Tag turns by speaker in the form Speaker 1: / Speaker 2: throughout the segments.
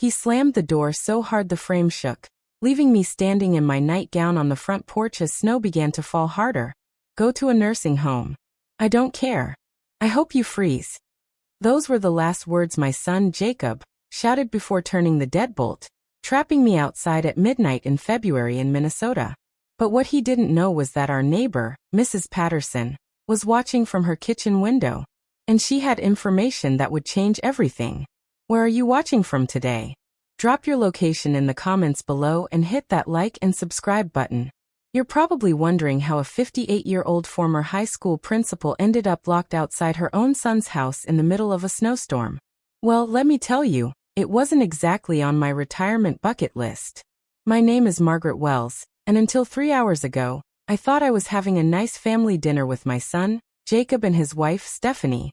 Speaker 1: He slammed the door so hard the frame shook, leaving me standing in my nightgown on the front porch as snow began to fall harder. Go to a nursing home. I don't care. I hope you freeze. Those were the last words my son, Jacob, shouted before turning the deadbolt, trapping me outside at midnight in February in Minnesota. But what he didn't know was that our neighbor, Mrs. Patterson, was watching from her kitchen window, and she had information that would change everything. Where are you watching from today? Drop your location in the comments below and hit that like and subscribe button. You're probably wondering how a 58-year-old former high school principal ended up locked outside her own son's house in the middle of a snowstorm. Well, let me tell you, it wasn't exactly on my retirement bucket list. My name is Margaret Wells, and until 3 hours ago, I thought I was having a nice family dinner with my son, Jacob, and his wife, Stephanie.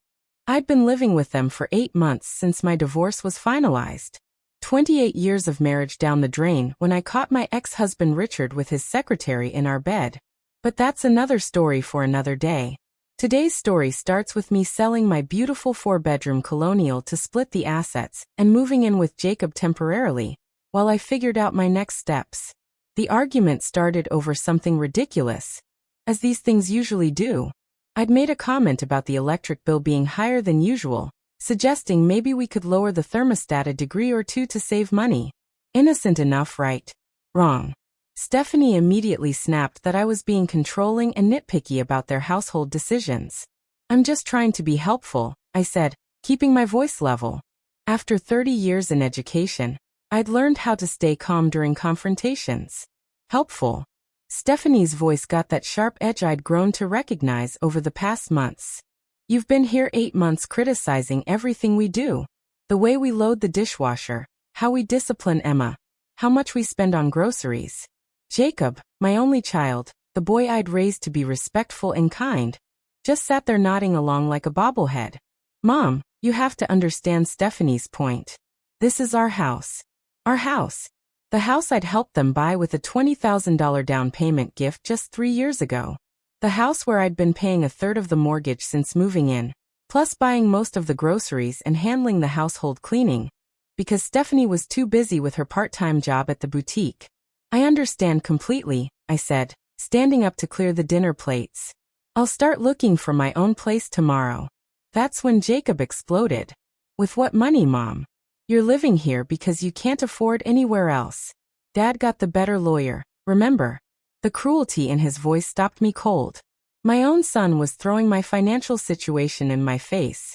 Speaker 1: I'd been living with them for 8 months since my divorce was finalized. 28 years of marriage down the drain when I caught my ex-husband Richard with his secretary in our bed. But that's another story for another day. Today's story starts with me selling my beautiful 4-bedroom colonial to split the assets and moving in with Jacob temporarily, while I figured out my next steps. The argument started over something ridiculous, as these things usually do. I'd made a comment about the electric bill being higher than usual, suggesting maybe we could lower the thermostat a degree or two to save money. Innocent enough, right? Wrong. Stephanie immediately snapped that I was being controlling and nitpicky about their household decisions. I'm just trying to be helpful, I said, keeping my voice level. After 30 years in education, I'd learned how to stay calm during confrontations. Helpful. Stephanie's voice got that sharp edge I'd grown to recognize over the past months. You've been here 8 months criticizing everything we do. The way we load the dishwasher, how we discipline Emma, how much we spend on groceries. Jacob, my only child, the boy I'd raised to be respectful and kind, just sat there nodding along like a bobblehead. Mom, you have to understand Stephanie's point. This is our house. Our house. The house I'd helped them buy with a $20,000 down payment gift just 3 years ago. The house where I'd been paying a third of the mortgage since moving in, plus buying most of the groceries and handling the household cleaning, because Stephanie was too busy with her part-time job at the boutique. I understand completely, I said, standing up to clear the dinner plates. I'll start looking for my own place tomorrow. That's when Jacob exploded. With what money, Mom? You're living here because you can't afford anywhere else. Dad got the better lawyer, remember? The cruelty in his voice stopped me cold. My own son was throwing my financial situation in my face.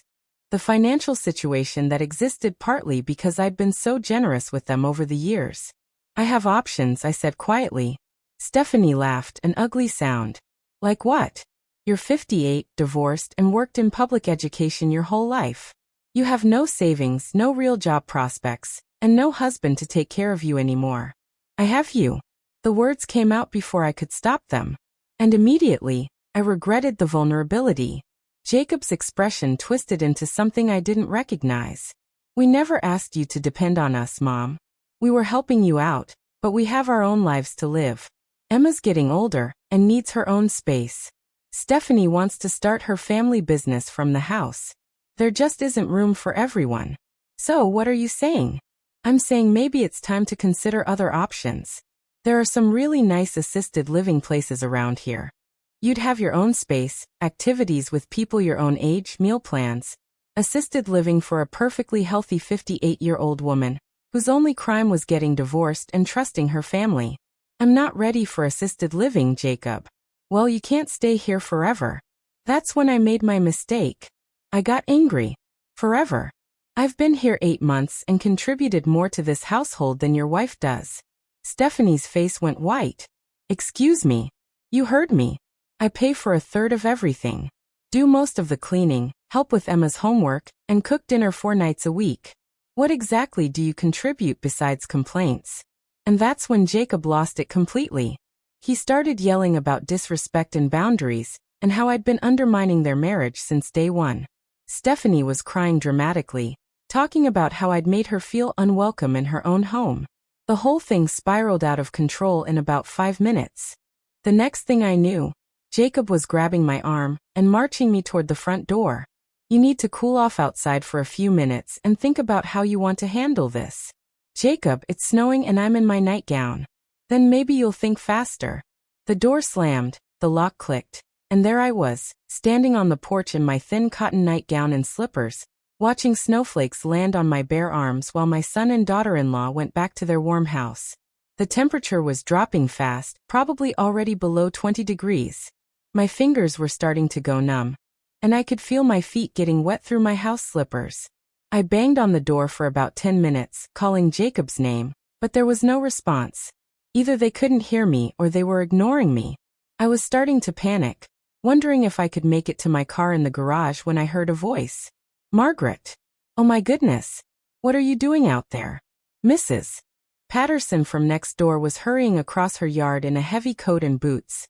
Speaker 1: The financial situation that existed partly because I'd been so generous with them over the years. I have options, I said quietly. Stephanie laughed, an ugly sound. Like what? You're 58, divorced, and worked in public education your whole life. You have no savings, no real job prospects, and no husband to take care of you anymore. I have you. The words came out before I could stop them. And immediately, I regretted the vulnerability. Jacob's expression twisted into something I didn't recognize. We never asked you to depend on us, Mom. We were helping you out, but we have our own lives to live. Emma's getting older and needs her own space. Stephanie wants to start her family business from the house. There just isn't room for everyone. So what are you saying? I'm saying maybe it's time to consider other options. There are some really nice assisted living places around here. You'd have your own space, activities with people your own age, meal plans. Assisted living for a perfectly healthy 58-year-old woman, whose only crime was getting divorced and trusting her family. I'm not ready for assisted living, Jacob. Well, you can't stay here forever. That's when I made my mistake. I got angry. Forever. I've been here 8 months and contributed more to this household than your wife does. Stephanie's face went white. Excuse me. You heard me. I pay for a third of everything. Do most of the cleaning, help with Emma's homework, and cook dinner 4 nights a week. What exactly do you contribute besides complaints? And that's when Jacob lost it completely. He started yelling about disrespect and boundaries, and how I'd been undermining their marriage since day one. Stephanie was crying dramatically, talking about how I'd made her feel unwelcome in her own home. The whole thing spiraled out of control in about 5 minutes. The next thing I knew, Jacob was grabbing my arm and marching me toward the front door. You need to cool off outside for a few minutes and think about how you want to handle this. Jacob, it's snowing and I'm in my nightgown. Then maybe you'll think faster. The door slammed, the lock clicked, and there I was, standing on the porch in my thin cotton nightgown and slippers, watching snowflakes land on my bare arms while my son and daughter-in-law went back to their warm house. The temperature was dropping fast, probably already below 20 degrees. My fingers were starting to go numb, and I could feel my feet getting wet through my house slippers. I banged on the door for about 10 minutes, calling Jacob's name, but there was no response. Either they couldn't hear me or they were ignoring me. I was starting to panic, wondering if I could make it to my car in the garage when I heard a voice. Margaret. Oh my goodness. What are you doing out there? Mrs. Patterson from next door was hurrying across her yard in a heavy coat and boots,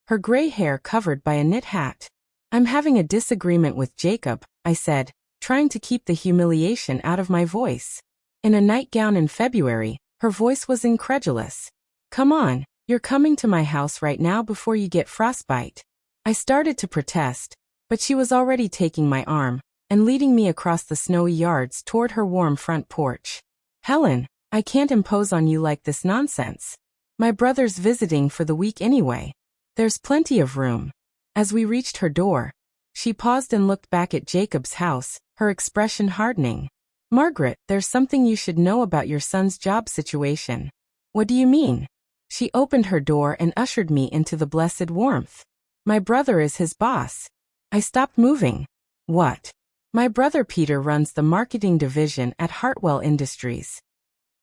Speaker 1: her gray hair covered by a knit hat. I'm having a disagreement with Jacob, I said, trying to keep the humiliation out of my voice. In a nightgown in February, her voice was incredulous. Come on, you're coming to my house right now before you get frostbite. I started to protest, but she was already taking my arm and leading me across the snowy yards toward her warm front porch. Helen, I can't impose on you like this nonsense. My brother's visiting for the week anyway. There's plenty of room. As we reached her door, she paused and looked back at Jacob's house, her expression hardening. Margaret, there's something you should know about your son's job situation. What do you mean? She opened her door and ushered me into the blessed warmth. My brother is his boss. I stopped moving. What? My brother Peter runs the marketing division at Hartwell Industries.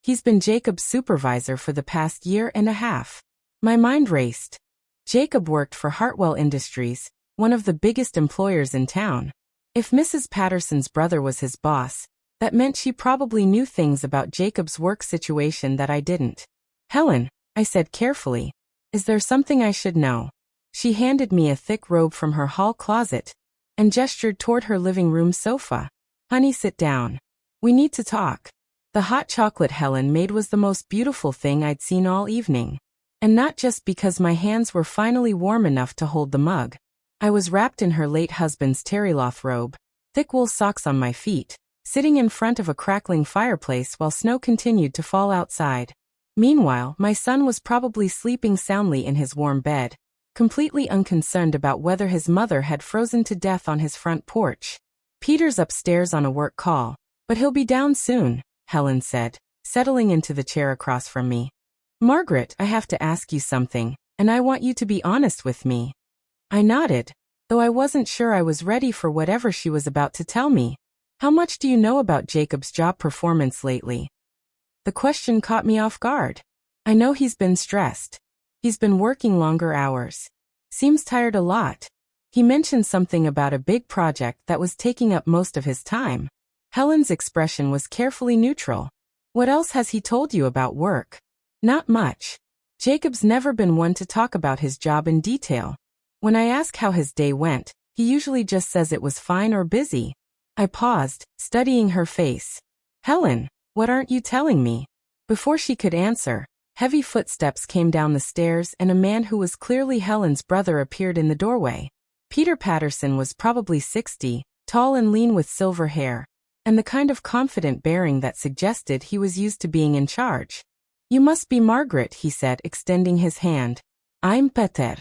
Speaker 1: He's been Jacob's supervisor for the past year and a half. My mind raced. Jacob worked for Hartwell Industries, one of the biggest employers in town. If Mrs. Patterson's brother was his boss, that meant she probably knew things about Jacob's work situation that I didn't. Helen, I said carefully, is there something I should know? She handed me a thick robe from her hall closet and gestured toward her living room sofa. Honey, sit down. We need to talk. The hot chocolate Helen made was the most beautiful thing I'd seen all evening. And not just because my hands were finally warm enough to hold the mug. I was wrapped in her late husband's terrycloth robe, thick wool socks on my feet, sitting in front of a crackling fireplace while snow continued to fall outside. Meanwhile, my son was probably sleeping soundly in his warm bed, completely unconcerned about whether his mother had frozen to death on his front porch. Peter's upstairs on a work call, but he'll be down soon, Helen said, settling into the chair across from me. Margaret, I have to ask you something, and I want you to be honest with me. I nodded, though I wasn't sure I was ready for whatever she was about to tell me. How much do you know about Jacob's job performance lately? The question caught me off guard. I know he's been stressed. He's been working longer hours. Seems tired a lot. He mentioned something about a big project that was taking up most of his time. Helen's expression was carefully neutral. What else has he told you about work? Not much. Jacob's never been one to talk about his job in detail. When I ask how his day went, he usually just says it was fine or busy. I paused, studying her face. Helen, what aren't you telling me? Before she could answer, heavy footsteps came down the stairs and a man who was clearly Helen's brother appeared in the doorway. Peter Patterson was probably 60, tall and lean with silver hair, and the kind of confident bearing that suggested he was used to being in charge. You must be Margaret, he said, extending his hand. I'm Peter.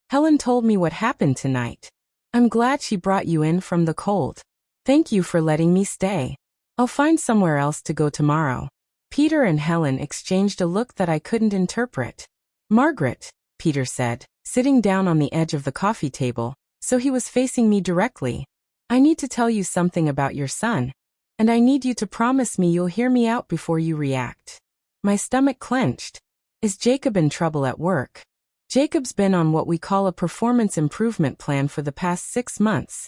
Speaker 1: Helen told me what happened tonight. I'm glad she brought you in from the cold. Thank you for letting me stay. I'll find somewhere else to go tomorrow. Peter and Helen exchanged a look that I couldn't interpret. Margaret, Peter said, sitting down on the edge of the coffee table, so he was facing me directly. I need to tell you something about your son, and I need you to promise me you'll hear me out before you react. My stomach clenched. Is Jacob in trouble at work? Jacob's been on what we call a performance improvement plan for the past 6 months,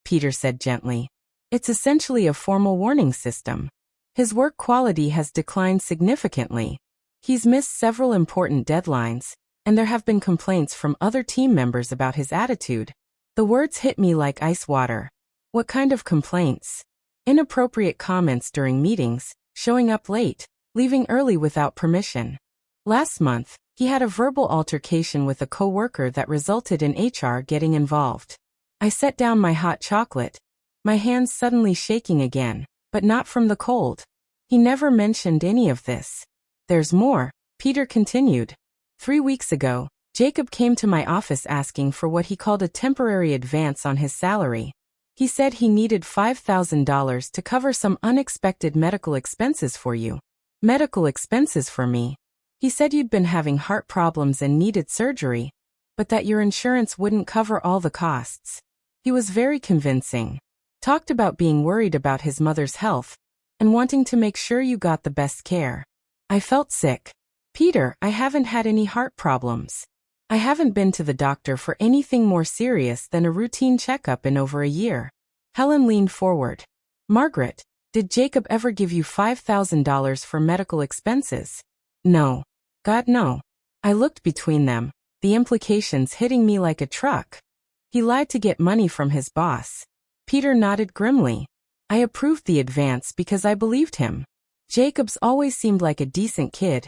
Speaker 1: Peter said gently. It's essentially a formal warning system. His work quality has declined significantly. He's missed several important deadlines, and there have been complaints from other team members about his attitude. The words hit me like ice water. What kind of complaints? Inappropriate comments during meetings, showing up late, leaving early without permission. Last month, he had a verbal altercation with a coworker that resulted in HR getting involved. I set down my hot chocolate, my hands suddenly shaking again, but not from the cold. He never mentioned any of this. There's more, Peter continued. 3 weeks ago, Jacob came to my office asking for what he called a temporary advance on his salary. He said he needed $5,000 to cover some unexpected medical expenses for you. Medical expenses for me? He said you'd been having heart problems and needed surgery, but that your insurance wouldn't cover all the costs. He was very convincing. Talked about being worried about his mother's health and wanting to make sure you got the best care. I felt sick. Peter, I haven't had any heart problems. I haven't been to the doctor for anything more serious than a routine checkup in over a year. Helen leaned forward. Margaret, did Jacob ever give you $5,000 for medical expenses? No. God, no. I looked between them, the implications hitting me like a truck. He lied to get money from his boss. Peter nodded grimly. I approved the advance because I believed him. Jacob's always seemed like a decent kid,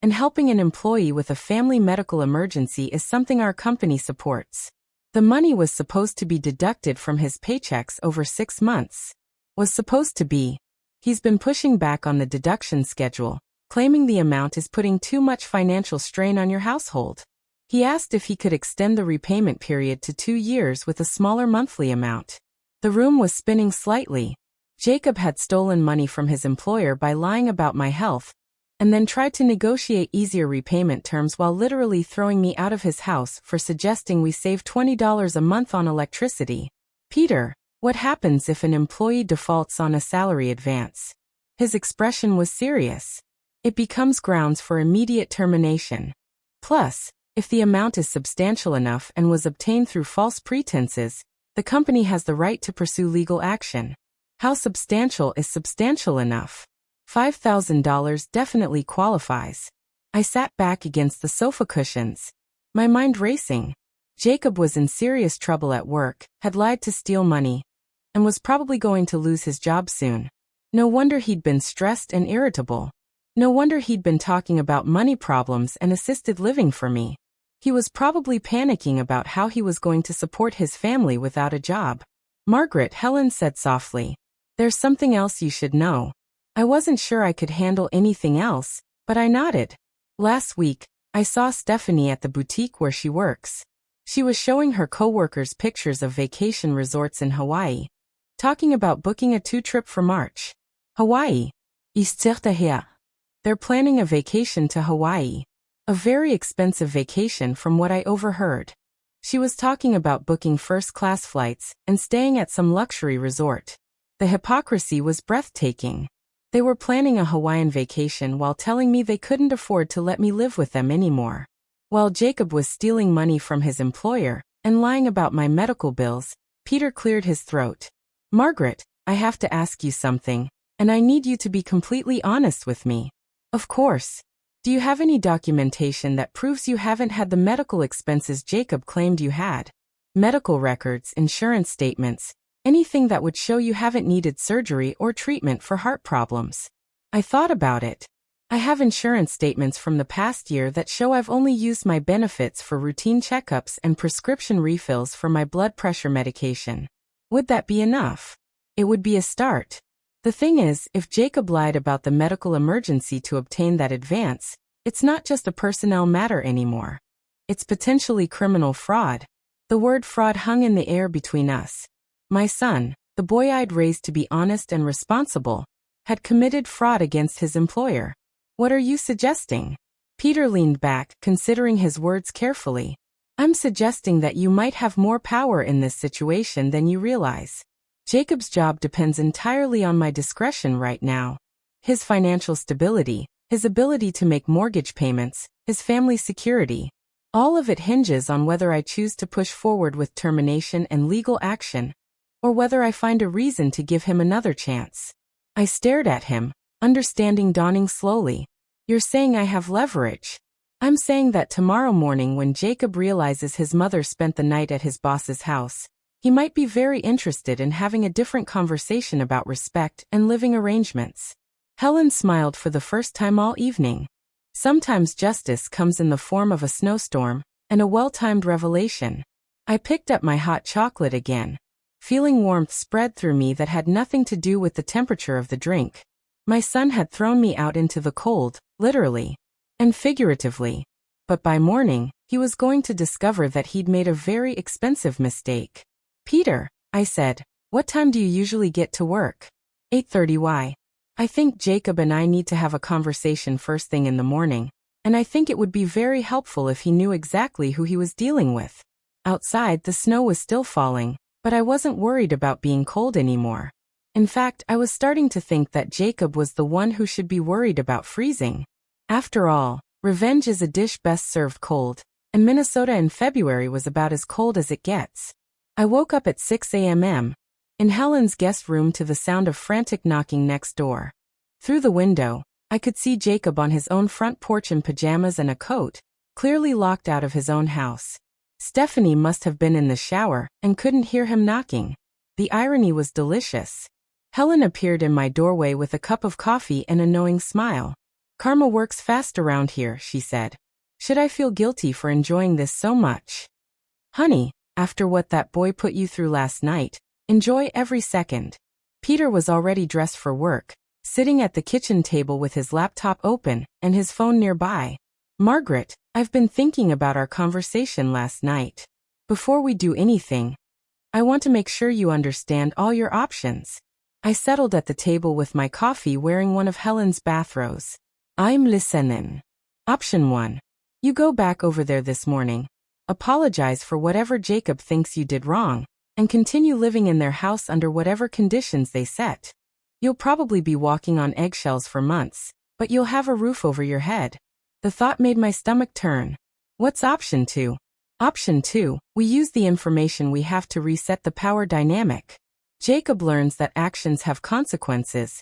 Speaker 1: and helping an employee with a family medical emergency is something our company supports. The money was supposed to be deducted from his paychecks over 6 months. Was supposed to be. He's been pushing back on the deduction schedule, claiming the amount is putting too much financial strain on your household. He asked if he could extend the repayment period to 2 years with a smaller monthly amount. The room was spinning slightly. Jacob had stolen money from his employer by lying about my health, and then tried to negotiate easier repayment terms while literally throwing me out of his house for suggesting we save $20 a month on electricity. Peter, what happens if an employee defaults on a salary advance? His expression was serious. It becomes grounds for immediate termination. Plus, if the amount is substantial enough and was obtained through false pretenses, the company has the right to pursue legal action. How substantial is substantial enough? $5,000 definitely qualifies. I sat back against the sofa cushions, my mind racing. Jacob was in serious trouble at work, had lied to steal money, and was probably going to lose his job soon. No wonder he'd been stressed and irritable. No wonder he'd been talking about money problems and assisted living for me. He was probably panicking about how he was going to support his family without a job. Margaret, Helen said softly. There's something else you should know. I wasn't sure I could handle anything else, but I nodded. Last week, I saw Stephanie at the boutique where she works. She was showing her coworkers pictures of vacation resorts in Hawaii, talking about booking a 2-trip for March. Hawaii. They're planning a vacation to Hawaii. A very expensive vacation from what I overheard. She was talking about booking first-class flights and staying at some luxury resort. The hypocrisy was breathtaking. They were planning a Hawaiian vacation while telling me they couldn't afford to let me live with them anymore. While Jacob was stealing money from his employer and lying about my medical bills, Peter cleared his throat. Margaret, I have to ask you something, and I need you to be completely honest with me. Of course. Do you have any documentation that proves you haven't had the medical expenses Jacob claimed you had? Medical records, insurance statements, anything that would show you haven't needed surgery or treatment for heart problems. I thought about it. I have insurance statements from the past year that show I've only used my benefits for routine checkups and prescription refills for my blood pressure medication. Would that be enough? It would be a start. The thing is, if Jacob lied about the medical emergency to obtain that advance, it's not just a personnel matter anymore. It's potentially criminal fraud. The word fraud hung in the air between us. My son, the boy I'd raised to be honest and responsible, had committed fraud against his employer. What are you suggesting? Peter leaned back, considering his words carefully. I'm suggesting that you might have more power in this situation than you realize. Jacob's job depends entirely on my discretion right now. His financial stability, his ability to make mortgage payments, his family's security. All of it hinges on whether I choose to push forward with termination and legal action, or whether I find a reason to give him another chance. I stared at him, understanding dawning slowly. You're saying I have leverage. I'm saying that tomorrow morning when Jacob realizes his mother spent the night at his boss's house, he might be very interested in having a different conversation about respect and living arrangements. Helen smiled for the first time all evening. Sometimes justice comes in the form of a snowstorm and a well-timed revelation. I picked up my hot chocolate again, feeling warmth spread through me that had nothing to do with the temperature of the drink. My son had thrown me out into the cold, literally and figuratively. But by morning, he was going to discover that he'd made a very expensive mistake. Peter, I said, what time do you usually get to work? 8:30. Why? I think Jacob and I need to have a conversation first thing in the morning, and I think it would be very helpful if he knew exactly who he was dealing with. Outside, the snow was still falling, but I wasn't worried about being cold anymore. In fact, I was starting to think that Jacob was the one who should be worried about freezing. After all, revenge is a dish best served cold, and Minnesota in February was about as cold as it gets. I woke up at 6 a.m. in Helen's guest room to the sound of frantic knocking next door. Through the window, I could see Jacob on his own front porch in pajamas and a coat, clearly locked out of his own house. Stephanie must have been in the shower and couldn't hear him knocking. The irony was delicious. Helen appeared in my doorway with a cup of coffee and a knowing smile. Karma works fast around here, she said. Should I feel guilty for enjoying this so much? Honey, after what that boy put you through last night, enjoy every second. Peter was already dressed for work, sitting at the kitchen table with his laptop open and his phone nearby. Margaret, I've been thinking about our conversation last night. Before we do anything, I want to make sure you understand all your options. I settled at the table with my coffee wearing one of Helen's bathrobes. I'm listening. Option 1. You go back over there this morning, apologize for whatever Jacob thinks you did wrong, and continue living in their house under whatever conditions they set. You'll probably be walking on eggshells for months, but you'll have a roof over your head. The thought made my stomach turn. What's option 2? Option 2, we use the information we have to reset the power dynamic. Jacob learns that actions have consequences,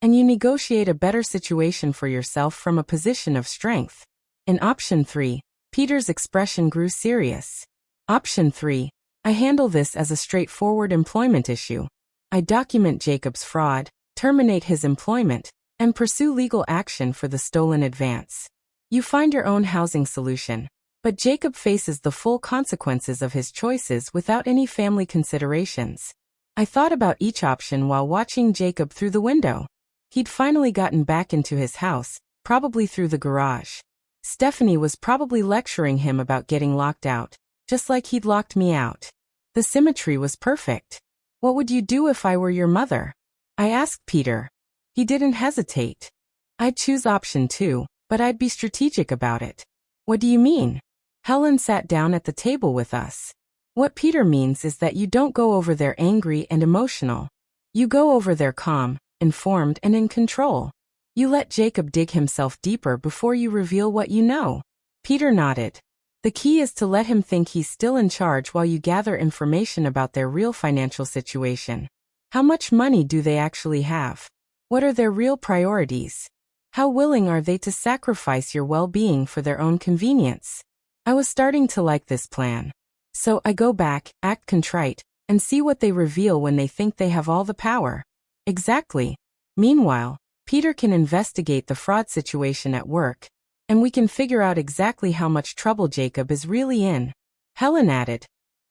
Speaker 1: and you negotiate a better situation for yourself from a position of strength. In option 3, Peter's expression grew serious. Option 3, I handle this as a straightforward employment issue. I document Jacob's fraud, terminate his employment, and pursue legal action for the stolen advance. You find your own housing solution, but Jacob faces the full consequences of his choices without any family considerations. I thought about each option while watching Jacob through the window. He'd finally gotten back into his house, probably through the garage. Stephanie was probably lecturing him about getting locked out, just like he'd locked me out. The symmetry was perfect. What would you do if I were your mother? I asked Peter. He didn't hesitate. I'd choose option 2, but I'd be strategic about it. What do you mean? Helen sat down at the table with us. What Peter means is that you don't go over there angry and emotional. You go over there calm, informed, and in control. You let Jacob dig himself deeper before you reveal what you know. Peter nodded. The key is to let him think he's still in charge while you gather information about their real financial situation. How much money do they actually have? What are their real priorities? How willing are they to sacrifice your well-being for their own convenience? I was starting to like this plan. So I go back, act contrite, and see what they reveal when they think they have all the power. Exactly. Meanwhile, Peter can investigate the fraud situation at work, and we can figure out exactly how much trouble Jacob is really in. Helen added.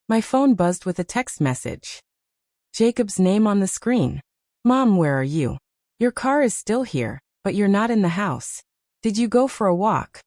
Speaker 1: My phone buzzed with a text message. Jacob's name on the screen. Mom, where are you? Your car is still here, but you're not in the house. Did you go for a walk?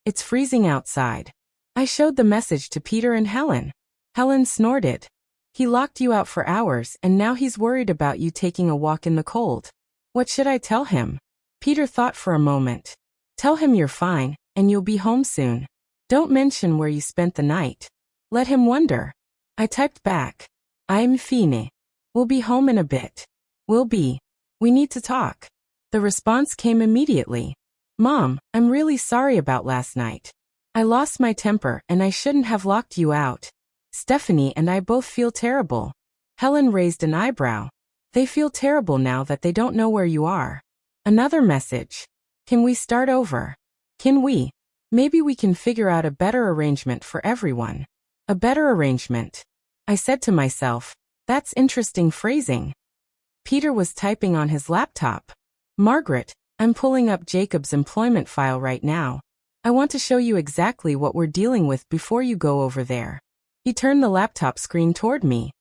Speaker 1: It's freezing outside. I showed the message to Peter and Helen. Helen snorted. He locked you out for hours and now he's worried about you taking a walk in the cold. What should I tell him? Peter thought for a moment. Tell him you're fine and you'll be home soon. Don't mention where you spent the night. Let him wonder. I typed back. I'm fine. We'll be home in a bit. We'll be. We need to talk. The response came immediately. Mom, I'm really sorry about last night. I lost my temper and I shouldn't have locked you out. Stephanie and I both feel terrible. Helen raised an eyebrow. They feel terrible now that they don't know where you are. Another message. Can we start over? Can we? Maybe we can figure out a better arrangement for everyone. A better arrangement. I said to myself, that's interesting phrasing. Peter was typing on his laptop. Margaret, I'm pulling up Jacob's employment file right now. I want to show you exactly what we're dealing with before you go over there. He turned the laptop screen toward me.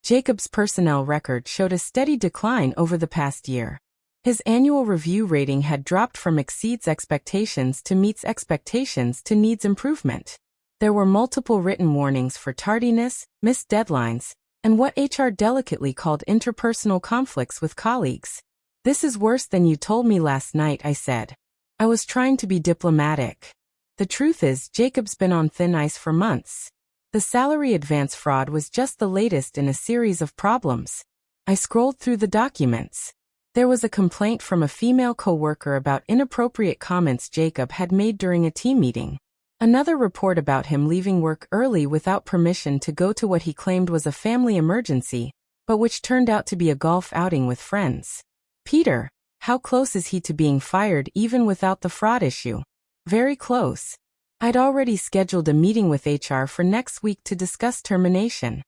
Speaker 1: Jacob's personnel record showed a steady decline over the past year. His annual review rating had dropped from exceeds expectations to meets expectations to needs improvement. There were multiple written warnings for tardiness, missed deadlines, and what HR delicately called interpersonal conflicts with colleagues. "This is worse than you told me last night," I said. I was trying to be diplomatic. The truth is, Jacob's been on thin ice for months. The salary advance fraud was just the latest in a series of problems. I scrolled through the documents. There was a complaint from a female coworker about inappropriate comments Jacob had made during a team meeting. Another report about him leaving work early without permission to go to what he claimed was a family emergency, but which turned out to be a golf outing with friends. Peter, how close is he to being fired even without the fraud issue? Very close. I'd already scheduled a meeting with HR for next week to discuss termination.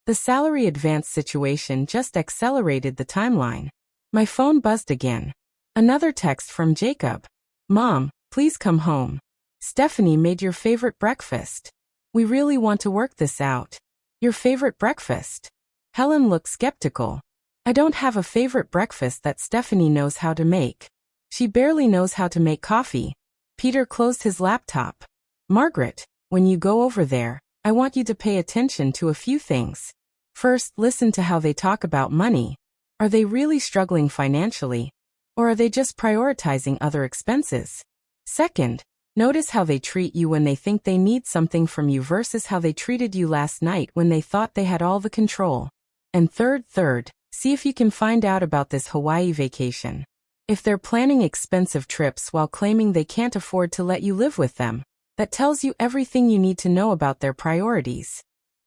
Speaker 1: The salary advance situation just accelerated the timeline. My phone buzzed again. Another text from Jacob. "Mom, please come home. Stephanie made your favorite breakfast. We really want to work this out." "Your favorite breakfast?" Helen looked skeptical. "I don't have a favorite breakfast that Stephanie knows how to make. She barely knows how to make coffee." Peter closed his laptop. "Margaret, when you go over there, I want you to pay attention to a few things. First, listen to how they talk about money. Are they really struggling financially? Or are they just prioritizing other expenses? Second, notice how they treat you when they think they need something from you versus how they treated you last night when they thought they had all the control. And third, see if you can find out about this Hawaii vacation. If they're planning expensive trips while claiming they can't afford to let you live with them, that tells you everything you need to know about their priorities."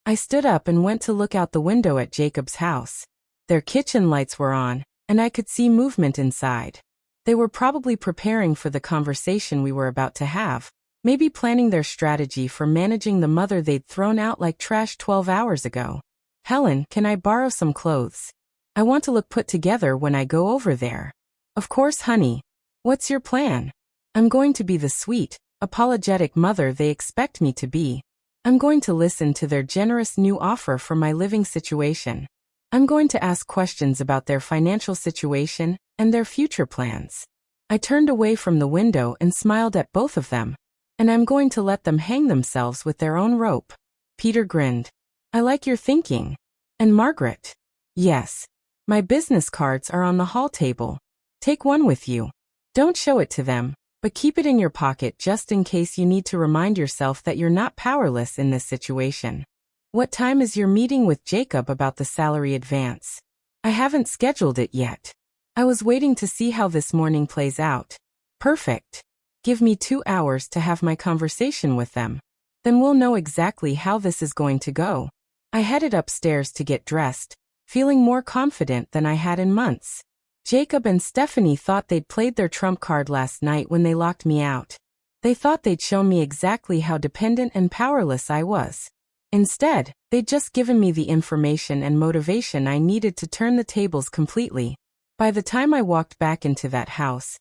Speaker 1: I stood up and went to look out the window at Jacob's house. Their kitchen lights were on, and I could see movement inside. They were probably preparing for the conversation we were about to have, maybe planning their strategy for managing the mother they'd thrown out like trash 12 hours ago. "Helen, can I borrow some clothes? I want to look put together when I go over there." "Of course, honey. What's your plan?" "I'm going to be the sweet, apologetic mother they expect me to be. I'm going to listen to their generous new offer for my living situation. I'm going to ask questions about their financial situation and their future plans." I turned away from the window and smiled at both of them. "And I'm going to let them hang themselves with their own rope." Peter grinned. "I like your thinking." "And Margaret?" "Yes. My business cards are on the hall table. Take one with you. Don't show it to them, but keep it in your pocket just in case you need to remind yourself that you're not powerless in this situation." "What time is your meeting with Jacob about the salary advance?" "I haven't scheduled it yet. I was waiting to see how this morning plays out." "Perfect. Give me 2 hours to have my conversation with them. Then we'll know exactly how this is going to go." I headed upstairs to get dressed, feeling more confident than I had in months. Jacob and Stephanie thought they'd played their trump card last night when they locked me out. They thought they'd shown me exactly how dependent and powerless I was. Instead, they'd just given me the information and motivation I needed to turn the tables completely. By the time I walked back into that house,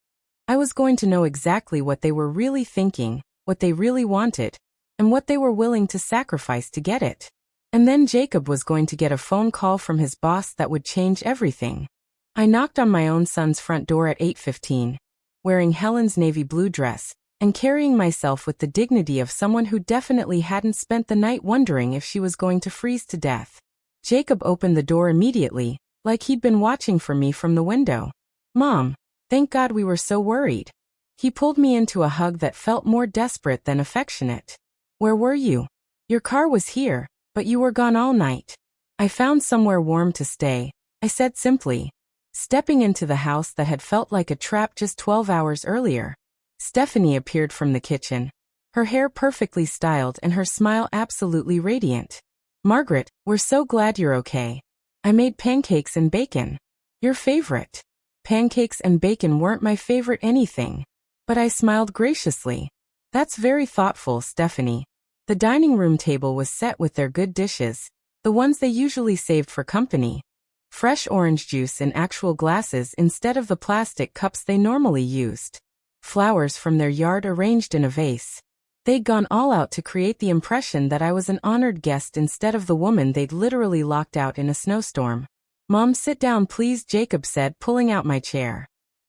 Speaker 1: I was going to know exactly what they were really thinking, what they really wanted, and what they were willing to sacrifice to get it. And then Jacob was going to get a phone call from his boss that would change everything. I knocked on my own son's front door at 8:15, wearing Helen's navy blue dress, and carrying myself with the dignity of someone who definitely hadn't spent the night wondering if she was going to freeze to death. Jacob opened the door immediately, like he'd been watching for me from the window. "Mom, thank God we were so worried." He pulled me into a hug that felt more desperate than affectionate. "Where were you? Your car was here, but you were gone all night." "I found somewhere warm to stay," I said simply, stepping into the house that had felt like a trap just 12 hours earlier. Stephanie appeared from the kitchen, her hair perfectly styled and her smile absolutely radiant. "Margaret, we're so glad you're okay. I made pancakes and bacon. Your favorite." Pancakes and bacon weren't my favorite anything, but I smiled graciously. "That's very thoughtful, Stephanie." The dining room table was set with their good dishes, the ones they usually saved for company. Fresh orange juice in actual glasses instead of the plastic cups they normally used. Flowers from their yard arranged in a vase. They'd gone all out to create the impression that I was an honored guest instead of the woman they'd literally locked out in a snowstorm. "Mom, sit down please," Jacob said, pulling out my chair.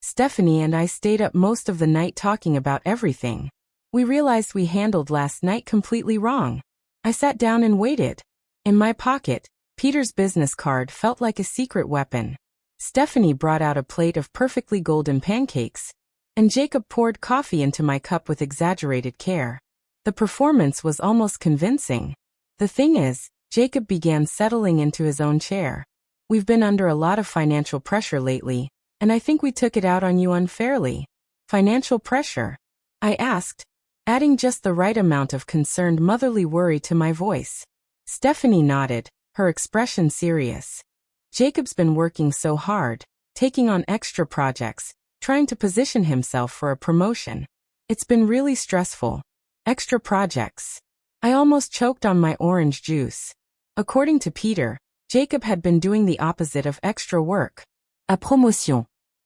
Speaker 1: Stephanie and I stayed up most of the night talking about everything. We realized we handled last night completely wrong. I sat down and waited. In my pocket, Peter's business card felt like a secret weapon. Stephanie brought out a plate of perfectly golden pancakes, and Jacob poured coffee into my cup with exaggerated care. The performance was almost convincing. The thing is, Jacob began settling into his own chair. We've been under a lot of financial pressure lately, and I think we took it out on you unfairly. Financial pressure? I asked, adding just the right amount of concerned motherly worry to my voice. Stephanie nodded, her expression serious. Jacob's been working so hard, taking on extra projects, trying to position himself for a promotion. It's been really stressful. Extra projects. I almost choked on my orange juice. According to Peter, Jacob had been doing the opposite of extra work. A promotion?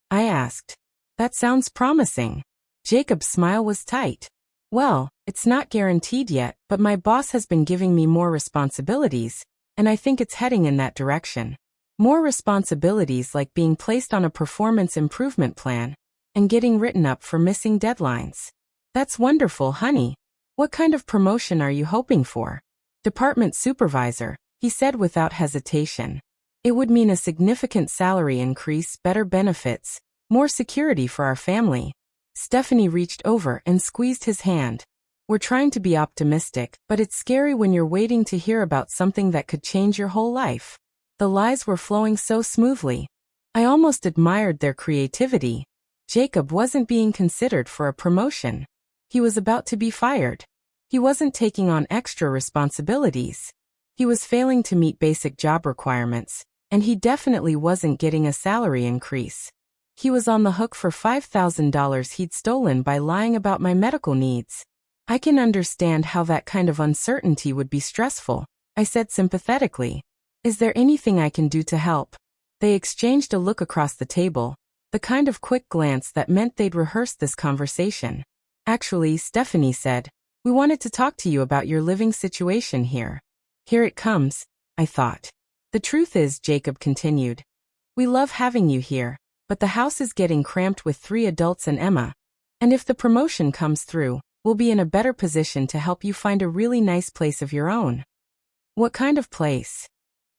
Speaker 1: I asked. That sounds promising. Jacob's smile was tight. Well, it's not guaranteed yet, but my boss has been giving me more responsibilities, and I think it's heading in that direction. More responsibilities like being placed on a performance improvement plan and getting written up for missing deadlines. That's wonderful, honey. What kind of promotion are you hoping for? Department supervisor, he said without hesitation. It would mean a significant salary increase, better benefits, more security for our family. Stephanie reached over and squeezed his hand. We're trying to be optimistic, but it's scary when you're waiting to hear about something that could change your whole life. The lies were flowing so smoothly. I almost admired their creativity. Jacob wasn't being considered for a promotion. He was about to be fired. He wasn't taking on extra responsibilities. He was failing to meet basic job requirements, and he definitely wasn't getting a salary increase. He was on the hook for $5,000 he'd stolen by lying about my medical needs. I can understand how that kind of uncertainty would be stressful, I said sympathetically. Is there anything I can do to help? They exchanged a look across the table, the kind of quick glance that meant they'd rehearsed this conversation. Actually, Stephanie said, we wanted to talk to you about your living situation here. Here it comes, I thought. The truth is, Jacob continued, we love having you here, but the house is getting cramped with 3 adults and Emma. And if the promotion comes through, we'll be in a better position to help you find a really nice place of your own. What kind of place?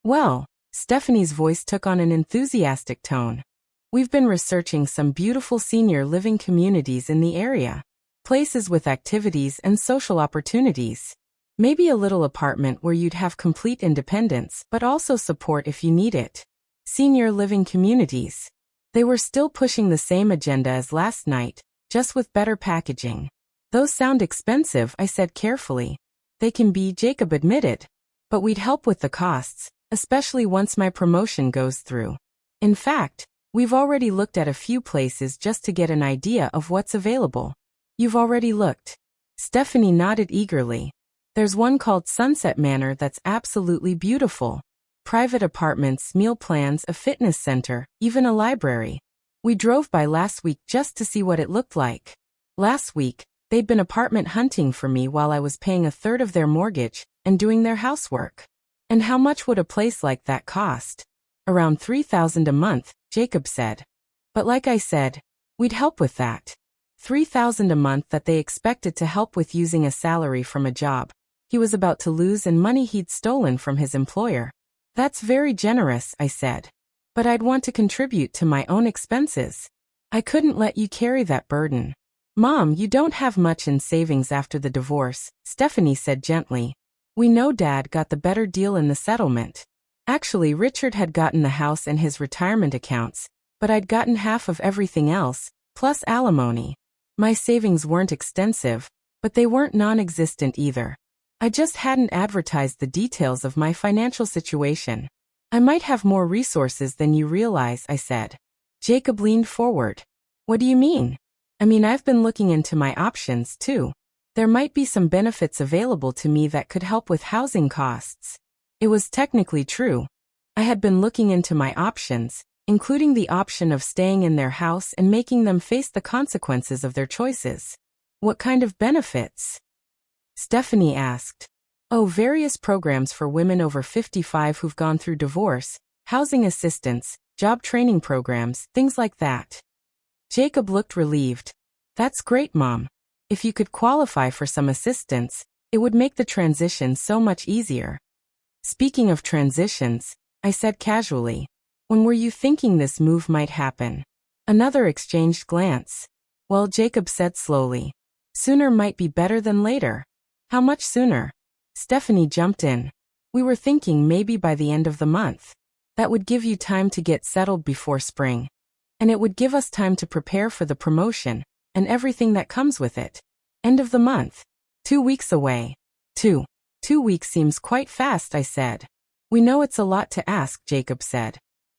Speaker 1: Well, Stephanie's voice took on an enthusiastic tone. We've been researching some beautiful senior living communities in the area. Places with activities and social opportunities. Maybe a little apartment where you'd have complete independence, but also support if you need it. Senior living communities. They were still pushing the same agenda as last night, just with better packaging. Those sound expensive, I said carefully. They can be, Jacob admitted. But we'd help with the costs, especially once my promotion goes through. In fact, we've already looked at a few places just to get an idea of what's available. You've already looked? Stephanie nodded eagerly. There's one called Sunset Manor that's absolutely beautiful. Private apartments, meal plans, a fitness center, even a library. We drove by last week just to see what it looked like. Last week, they'd been apartment hunting for me while I was paying 1/3 of their mortgage and doing their housework. And how much would a place like that cost? Around $3,000 a month, Jacob said. But like I said, we'd help with that. $3,000 a month that they expected to help with using a salary from a job he was about to lose and money he'd stolen from his employer. That's very generous, I said. But I'd want to contribute to my own expenses. I couldn't let you carry that burden. Mom, you don't have much in savings after the divorce, Stephanie said gently. We know Dad got the better deal in the settlement. Actually, Richard had gotten the house and his retirement accounts, but I'd gotten half of everything else, plus alimony. My savings weren't extensive, but they weren't non-existent either. I just hadn't advertised the details of my financial situation. I might have more resources than you realize, I said. Jacob leaned forward. What do you mean? I mean, I've been looking into my options, too. There might be some benefits available to me that could help with housing costs. It was technically true. I had been looking into my options, including the option of staying in their house and making them face the consequences of their choices. What kind of benefits? Stephanie asked. Oh, various programs for women over 55 who've gone through divorce, housing assistance, job training programs, things like that. Jacob looked relieved. That's great, Mom. If you could qualify for some assistance, it would make the transition so much easier. Speaking of transitions, I said casually, when were you thinking this move might happen? Another exchanged glance. Well, Jacob said slowly. Sooner might be better than later. How much sooner? Stephanie jumped in. We were thinking maybe by the end of the month. That would give you time to get settled before spring. And it would give us time to prepare for the promotion and everything that comes with it. End of the month. 2 weeks away. 2 weeks seems quite fast, I said. We know it's a lot to ask, Jacob said.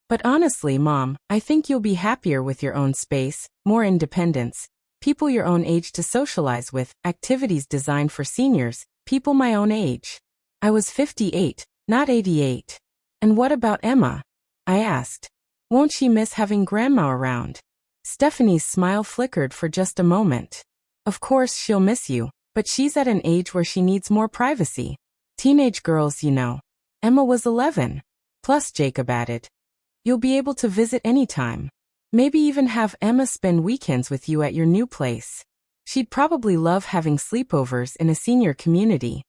Speaker 1: But honestly, Mom, I think you'll be happier with your own space, more independence, people your own age to socialize with, activities designed for seniors, people my own age. I was 58, not 88. And what about Emma? I asked. Won't she miss having Grandma around? Stephanie's smile flickered for just a moment. Of course she'll miss you, but she's at an age where she needs more privacy. Teenage girls, you know. Emma was 11. Plus, Jacob added, you'll be able to visit anytime. Maybe even have Emma spend weekends with you at your new place. She'd probably love having sleepovers in a senior community.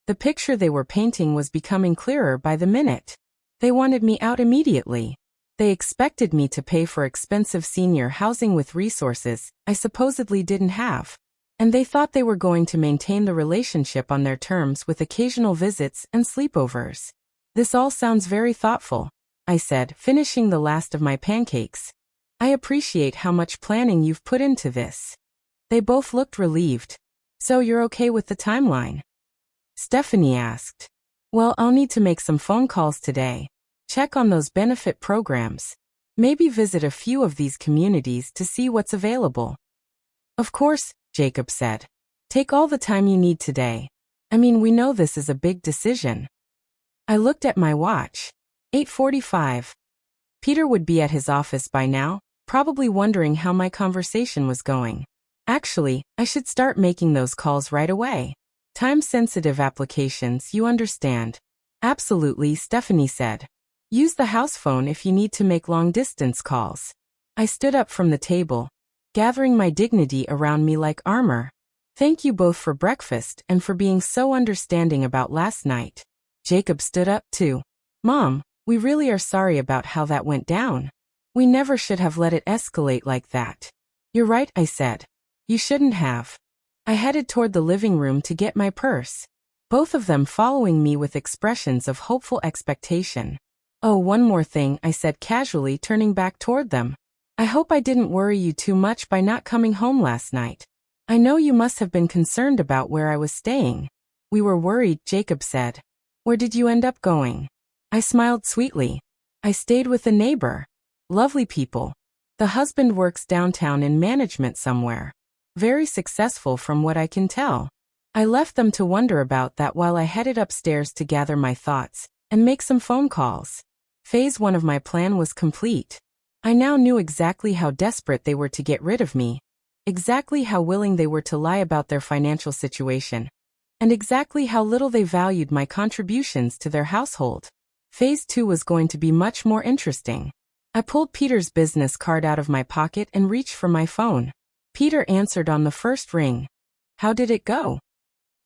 Speaker 1: The picture they were painting was becoming clearer by the minute. They wanted me out immediately. They expected me to pay for expensive senior housing with resources I supposedly didn't have. And they thought they were going to maintain the relationship on their terms with occasional visits and sleepovers. This all sounds very thoughtful, I said, finishing the last of my pancakes. I appreciate how much planning you've put into this. They both looked relieved. So you're okay with the timeline? Stephanie asked. Well, I'll need to make some phone calls today. Check on those benefit programs. Maybe visit a few of these communities to see what's available. Of course, Jacob said. Take all the time you need today. I mean, we know this is a big decision. I looked at my watch. 8:45. Peter would be at his office by now, probably wondering how my conversation was going. Actually, I should start making those calls right away. Time-sensitive applications, you understand. Absolutely, Stephanie said. Use the house phone if you need to make long-distance calls. I stood up from the table, gathering my dignity around me like armor. Thank you both for breakfast and for being so understanding about last night. Jacob stood up too. Mom, we really are sorry about how that went down. We never should have let it escalate like that. You're right, I said. You shouldn't have. I headed toward the living room to get my purse, both of them following me with expressions of hopeful expectation. Oh, one more thing, I said casually, turning back toward them. I hope I didn't worry you too much by not coming home last night. I know you must have been concerned about where I was staying. We were worried, Jacob said. Where did you end up going? I smiled sweetly. I stayed with a neighbor. Lovely people. The husband works downtown in management somewhere. Very successful from what I can tell. I left them to wonder about that while I headed upstairs to gather my thoughts and make some phone calls. Phase 1 of my plan was complete. I now knew exactly how desperate they were to get rid of me, exactly how willing they were to lie about their financial situation, and exactly how little they valued my contributions to their household. Phase 2 was going to be much more interesting. I pulled Peter's business card out of my pocket and reached for my phone. Peter answered on the first ring. How did it go?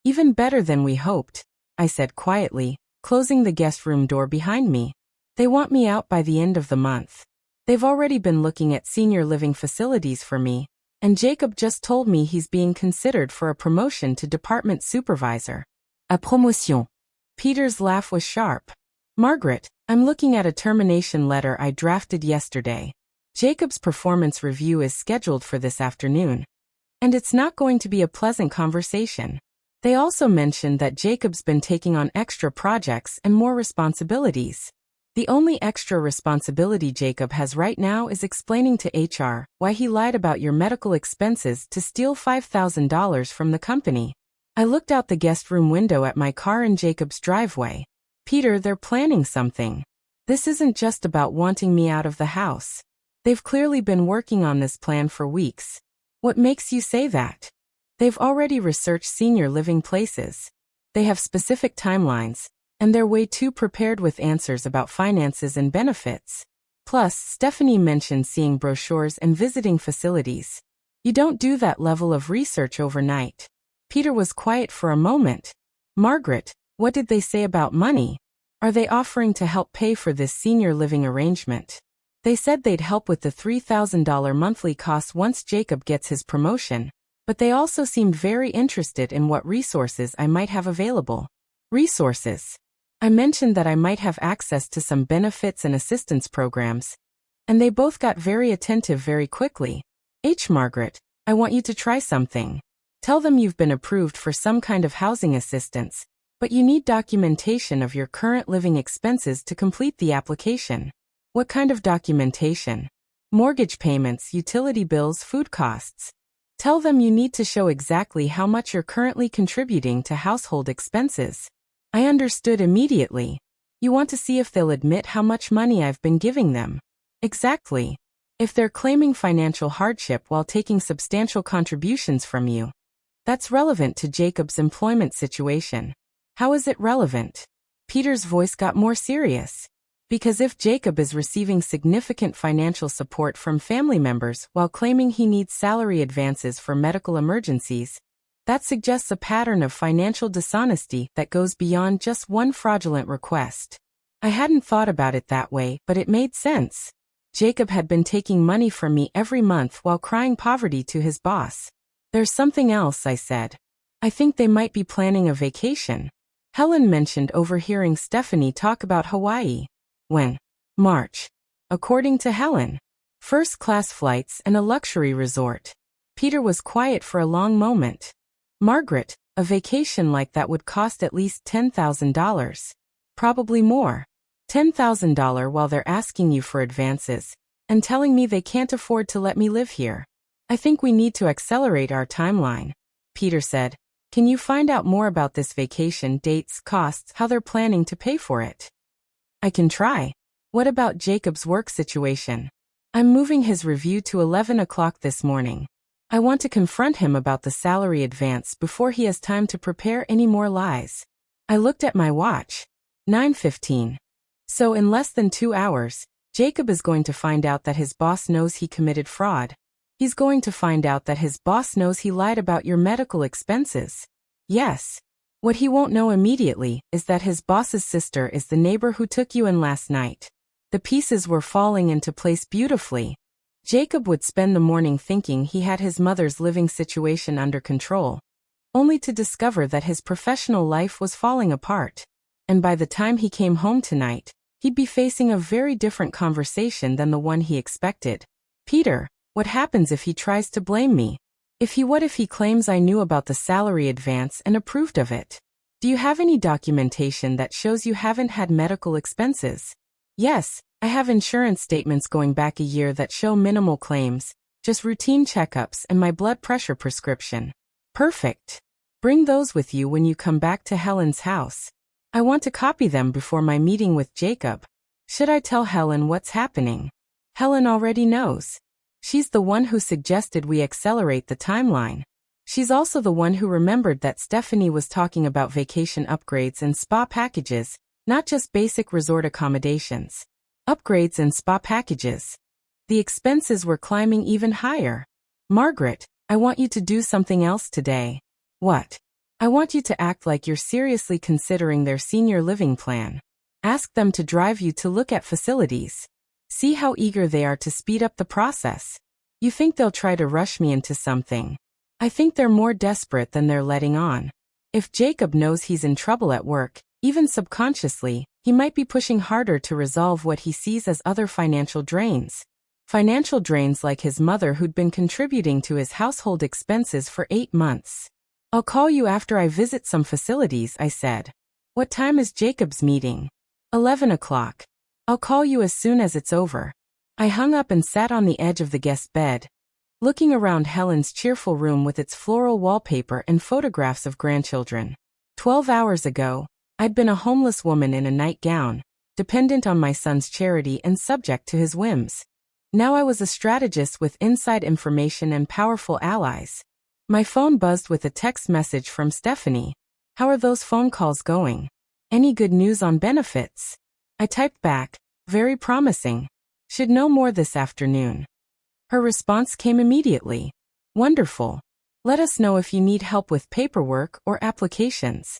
Speaker 1: Even better than we hoped, I said quietly, closing the guest room door behind me. They want me out by the end of the month. They've already been looking at senior living facilities for me, and Jacob just told me he's being considered for a promotion to department supervisor. A promotion. Peter's laugh was sharp. Margaret, I'm looking at a termination letter I drafted yesterday. Jacob's performance review is scheduled for this afternoon. And it's not going to be a pleasant conversation. They also mentioned that Jacob's been taking on extra projects and more responsibilities. The only extra responsibility Jacob has right now is explaining to HR why he lied about your medical expenses to steal $5,000 from the company. I looked out the guest room window at my car in Jacob's driveway. Peter, they're planning something. This isn't just about wanting me out of the house. They've clearly been working on this plan for weeks. What makes you say that? They've already researched senior living places. They have specific timelines, and they're way too prepared with answers about finances and benefits. Plus, Stephanie mentioned seeing brochures and visiting facilities. You don't do that level of research overnight. Peter was quiet for a moment. Margaret, what did they say about money? Are they offering to help pay for this senior living arrangement? They said they'd help with the $3,000 monthly cost once Jacob gets his promotion, but they also seemed very interested in what resources I might have available. Resources. I mentioned that I might have access to some benefits and assistance programs, and they both got very attentive very quickly. Margaret, I want you to try something. Tell them you've been approved for some kind of housing assistance, but you need documentation of your current living expenses to complete the application. What kind of documentation? Mortgage payments, utility bills, food costs. Tell them you need to show exactly how much you're currently contributing to household expenses. I understood immediately. You want to see if they'll admit how much money I've been giving them. Exactly. If they're claiming financial hardship while taking substantial contributions from you. That's relevant to Jacob's employment situation. How is it relevant? Peter's voice got more serious. Because if Jacob is receiving significant financial support from family members while claiming he needs salary advances for medical emergencies, that suggests a pattern of financial dishonesty that goes beyond just one fraudulent request. I hadn't thought about it that way, but it made sense. Jacob had been taking money from me every month while crying poverty to his boss. There's something else, I said. I think they might be planning a vacation. Helen mentioned overhearing Stephanie talk about Hawaii. When? March. According to Helen. First-class flights and a luxury resort. Peter was quiet for a long moment. Margaret, a vacation like that would cost at least $10,000. Probably more. $10,000 while they're asking you for advances, and telling me they can't afford to let me live here. I think we need to accelerate our timeline. Peter said, can you find out more about this vacation, dates, costs, how they're planning to pay for it? I can try. What about Jacob's work situation? I'm moving his review to 11 o'clock this morning. I want to confront him about the salary advance before he has time to prepare any more lies. I looked at my watch. 9:15. So in less than 2 hours, Jacob is going to find out that his boss knows he committed fraud. He's going to find out that his boss knows he lied about your medical expenses. Yes. What he won't know immediately is that his boss's sister is the neighbor who took you in last night. The pieces were falling into place beautifully. Jacob would spend the morning thinking he had his mother's living situation under control, only to discover that his professional life was falling apart. And by the time he came home tonight, he'd be facing a very different conversation than the one he expected. Peter, what happens if he tries to blame me? What if he claims I knew about the salary advance and approved of it? Do you have any documentation that shows you haven't had medical expenses? Yes, I have insurance statements going back a year that show minimal claims, just routine checkups and my blood pressure prescription. Perfect. Bring those with you when you come back to Helen's house. I want to copy them before my meeting with Jacob. Should I tell Helen what's happening? Helen already knows. She's the one who suggested we accelerate the timeline. She's also the one who remembered that Stephanie was talking about vacation upgrades and spa packages, not just basic resort accommodations. Upgrades and spa packages. The expenses were climbing even higher. Margaret, I want you to do something else today. What? I want you to act like you're seriously considering their senior living plan. Ask them to drive you to look at facilities. See how eager they are to speed up the process. You think they'll try to rush me into something? I think they're more desperate than they're letting on. If Jacob knows he's in trouble at work, even subconsciously, he might be pushing harder to resolve what he sees as other financial drains. Financial drains like his mother who'd been contributing to his household expenses for 8 months. I'll call you after I visit some facilities, I said. What time is Jacob's meeting? 11 o'clock. I'll call you as soon as it's over. I hung up and sat on the edge of the guest bed, looking around Helen's cheerful room with its floral wallpaper and photographs of grandchildren. 12 hours ago, I'd been a homeless woman in a nightgown, dependent on my son's charity and subject to his whims. Now I was a strategist with inside information and powerful allies. My phone buzzed with a text message from Stephanie. How are those phone calls going? Any good news on benefits? I typed back, very promising. Should know more this afternoon. Her response came immediately. Wonderful. Let us know if you need help with paperwork or applications.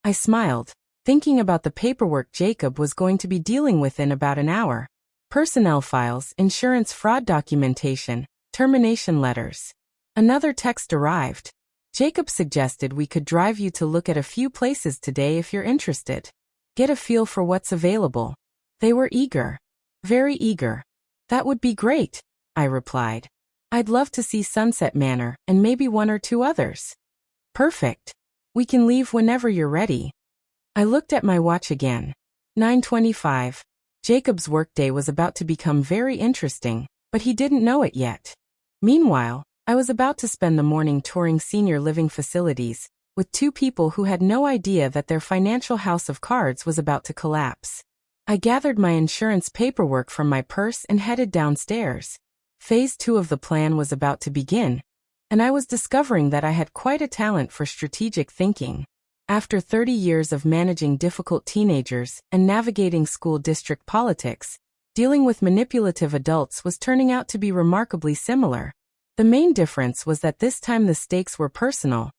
Speaker 1: I smiled, thinking about the paperwork Jacob was going to be dealing with in about an hour. Personnel files, insurance fraud documentation, termination letters. Another text arrived. Jacob suggested we could drive you to look at a few places today if you're interested. Get a feel for what's available. They were eager. Very eager. That would be great, I replied. I'd love to see Sunset Manor and maybe one or two others. Perfect. We can leave whenever you're ready. I looked at my watch again. 9:25. Jacob's workday was about to become very interesting, but he didn't know it yet. Meanwhile, I was about to spend the morning touring senior living facilities with two people who had no idea that their financial house of cards was about to collapse. I gathered my insurance paperwork from my purse and headed downstairs. Phase 2 of the plan was about to begin, and I was discovering that I had quite a talent for strategic thinking. After 30 years of managing difficult teenagers and navigating school district politics, dealing with manipulative adults was turning out to be remarkably similar. The main difference was that this time the stakes were personal,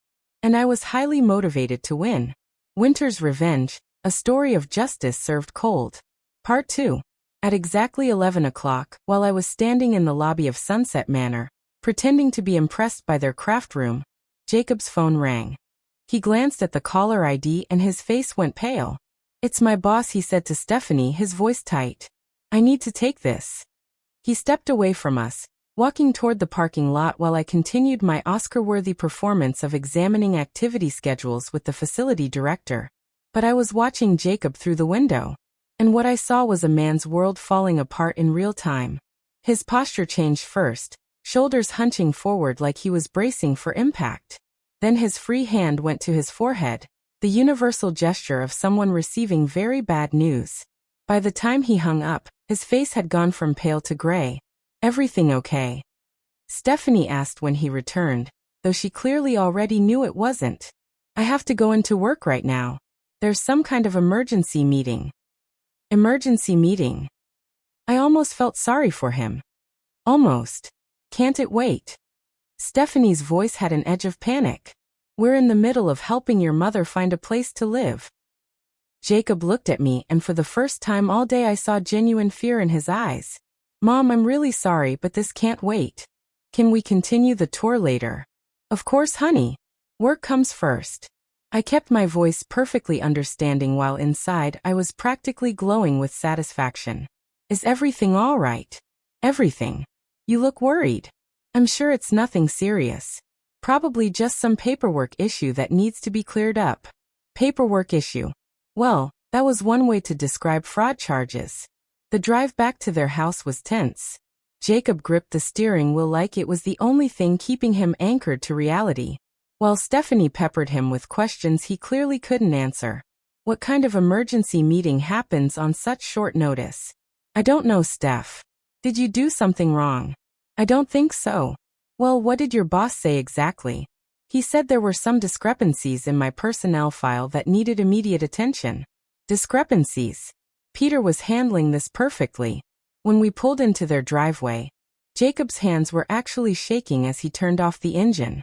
Speaker 1: and I was highly motivated to win. Winter's Revenge, a story of justice served cold. Part 2. At exactly 11 o'clock, while I was standing in the lobby of Sunset Manor, pretending to be impressed by their craft room, Jacob's phone rang. He glanced at the caller ID and his face went pale. It's my boss, he said to Stephanie, his voice tight. I need to take this. He stepped away from us, walking toward the parking lot while I continued my Oscar-worthy performance of examining activity schedules with the facility director. But I was watching Jacob through the window, and what I saw was a man's world falling apart in real time. His posture changed first, shoulders hunching forward like he was bracing for impact. Then his free hand went to his forehead, the universal gesture of someone receiving very bad news. By the time he hung up, his face had gone from pale to gray. Everything okay? Stephanie asked when he returned, though she clearly already knew it wasn't. I have to go into work right now. There's some kind of emergency meeting. Emergency meeting. I almost felt sorry for him. Almost. Can't it wait? Stephanie's voice had an edge of panic. We're in the middle of helping your mother find a place to live. Jacob looked at me, and for the first time all day I saw genuine fear in his eyes. Mom, I'm really sorry, but this can't wait. Can we continue the tour later? Of course, honey. Work comes first. I kept my voice perfectly understanding while inside I was practically glowing with satisfaction. Is everything all right? Everything. You look worried. I'm sure it's nothing serious. Probably just some paperwork issue that needs to be cleared up. Paperwork issue. Well, that was one way to describe fraud charges. The drive back to their house was tense. Jacob gripped the steering wheel like it was the only thing keeping him anchored to reality, while Stephanie peppered him with questions he clearly couldn't answer. What kind of emergency meeting happens on such short notice? I don't know, Steph. Did you do something wrong? I don't think so. Well, what did your boss say exactly? He said there were some discrepancies in my personnel file that needed immediate attention. Discrepancies. Peter was handling this perfectly. When we pulled into their driveway, Jacob's hands were actually shaking as he turned off the engine.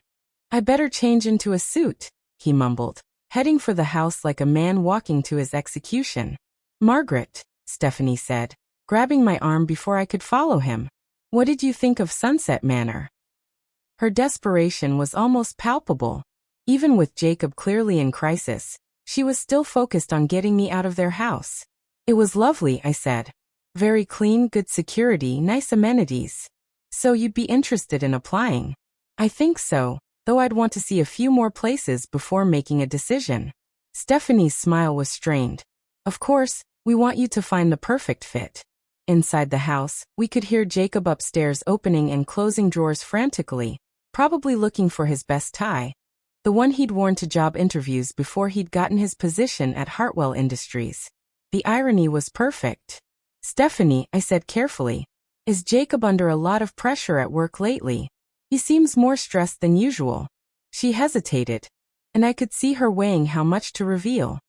Speaker 1: I better change into a suit, he mumbled, heading for the house like a man walking to his execution. Margaret, Stephanie said, grabbing my arm before I could follow him. What did you think of Sunset Manor? Her desperation was almost palpable. Even with Jacob clearly in crisis, she was still focused on getting me out of their house. It was lovely, I said. Very clean, good security, nice amenities. So you'd be interested in applying? I think so, though I'd want to see a few more places before making a decision. Stephanie's smile was strained. Of course, we want you to find the perfect fit. Inside the house, we could hear Jacob upstairs opening and closing drawers frantically, probably looking for his best tie, the one he'd worn to job interviews before he'd gotten his position at Hartwell Industries. The irony was perfect. Stephanie, I said carefully, is Jacob under a lot of pressure at work lately? He seems more stressed than usual. She hesitated, and I could see her weighing how much to reveal.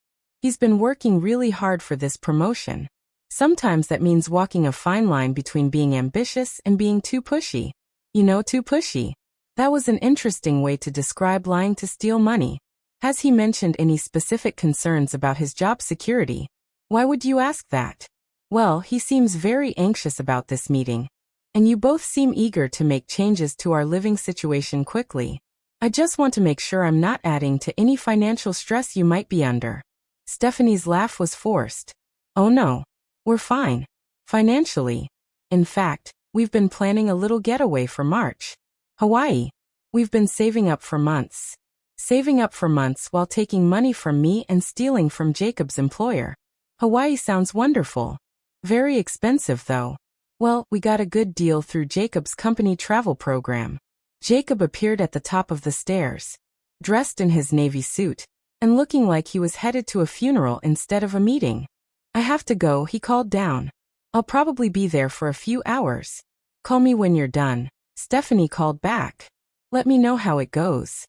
Speaker 1: He's been working really hard for this promotion. Sometimes that means walking a fine line between being ambitious and being too pushy. You know, too pushy. That was an interesting way to describe lying to steal money. Has he mentioned any specific concerns about his job security? Why would you ask that? Well, he seems very anxious about this meeting. And you both seem eager to make changes to our living situation quickly. I just want to make sure I'm not adding to any financial stress you might be under. Stephanie's laugh was forced. Oh no. We're fine. Financially. In fact, we've been planning a little getaway for March. Hawaii. We've been saving up for months. Saving up for months while taking money from me and stealing from Jacob's employer. Hawaii sounds wonderful. Very expensive though. Well, we got a good deal through Jacob's company travel program. Jacob appeared at the top of the stairs, dressed in his navy suit, and looking like he was headed to a funeral instead of a meeting. I have to go, he called down. I'll probably be there for a few hours. Call me when you're done, Stephanie called back. Let me know how it goes.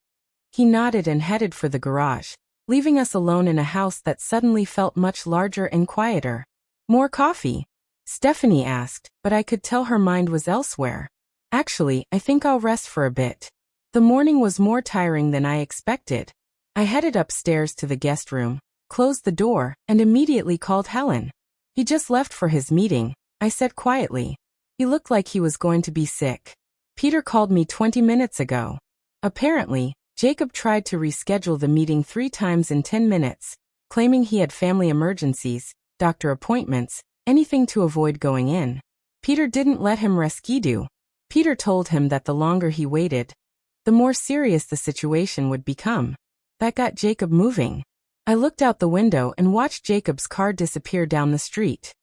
Speaker 1: He nodded and headed for the garage, leaving us alone in a house that suddenly felt much larger and quieter. More coffee? Stephanie asked, but I could tell her mind was elsewhere. Actually, I think I'll rest for a bit. The morning was more tiring than I expected. I headed upstairs to the guest room, closed the door, and immediately called Helen. He just left for his meeting, I said quietly. He looked like he was going to be sick. Peter called me 20 minutes ago. Apparently, Jacob tried to reschedule the meeting 3 times in 10 minutes, claiming he had family emergencies, doctor appointments, anything to avoid going in. Peter didn't let him reschedule. Peter told him that the longer he waited, the more serious the situation would become. That got Jacob moving. I looked out the window and watched Jacob's car disappear down the street.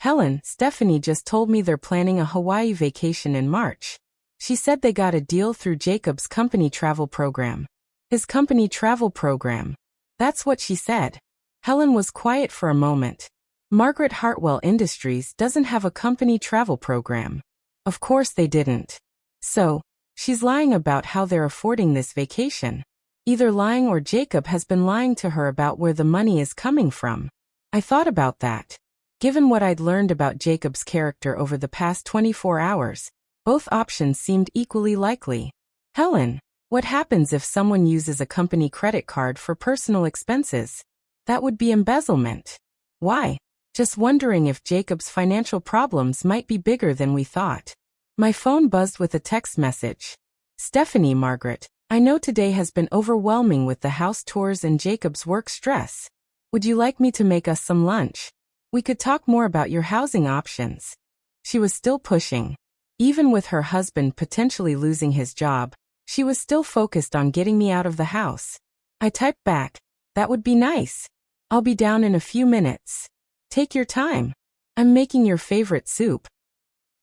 Speaker 1: Helen, Stephanie just told me they're planning a Hawaii vacation in March. She said they got a deal through Jacob's company travel program. His company travel program. That's what she said. Helen was quiet for a moment. Margaret Hartwell Industries doesn't have a company travel program. Of course they didn't. So, she's lying about how they're affording this vacation. Either lying or Jacob has been lying to her about where the money is coming from. I thought about that. Given what I'd learned about Jacob's character over the past 24 hours, both options seemed equally likely. Helen, what happens if someone uses a company credit card for personal expenses? That would be embezzlement. Why? Just wondering if Jacob's financial problems might be bigger than we thought. My phone buzzed with a text message. Stephanie, Margaret, I know today has been overwhelming with the house tours and Jacob's work stress. Would you like me to make us some lunch? We could talk more about your housing options. She was still pushing. Even with her husband potentially losing his job, she was still focused on getting me out of the house. I typed back, that would be nice. I'll be down in a few minutes. Take your time. I'm making your favorite soup.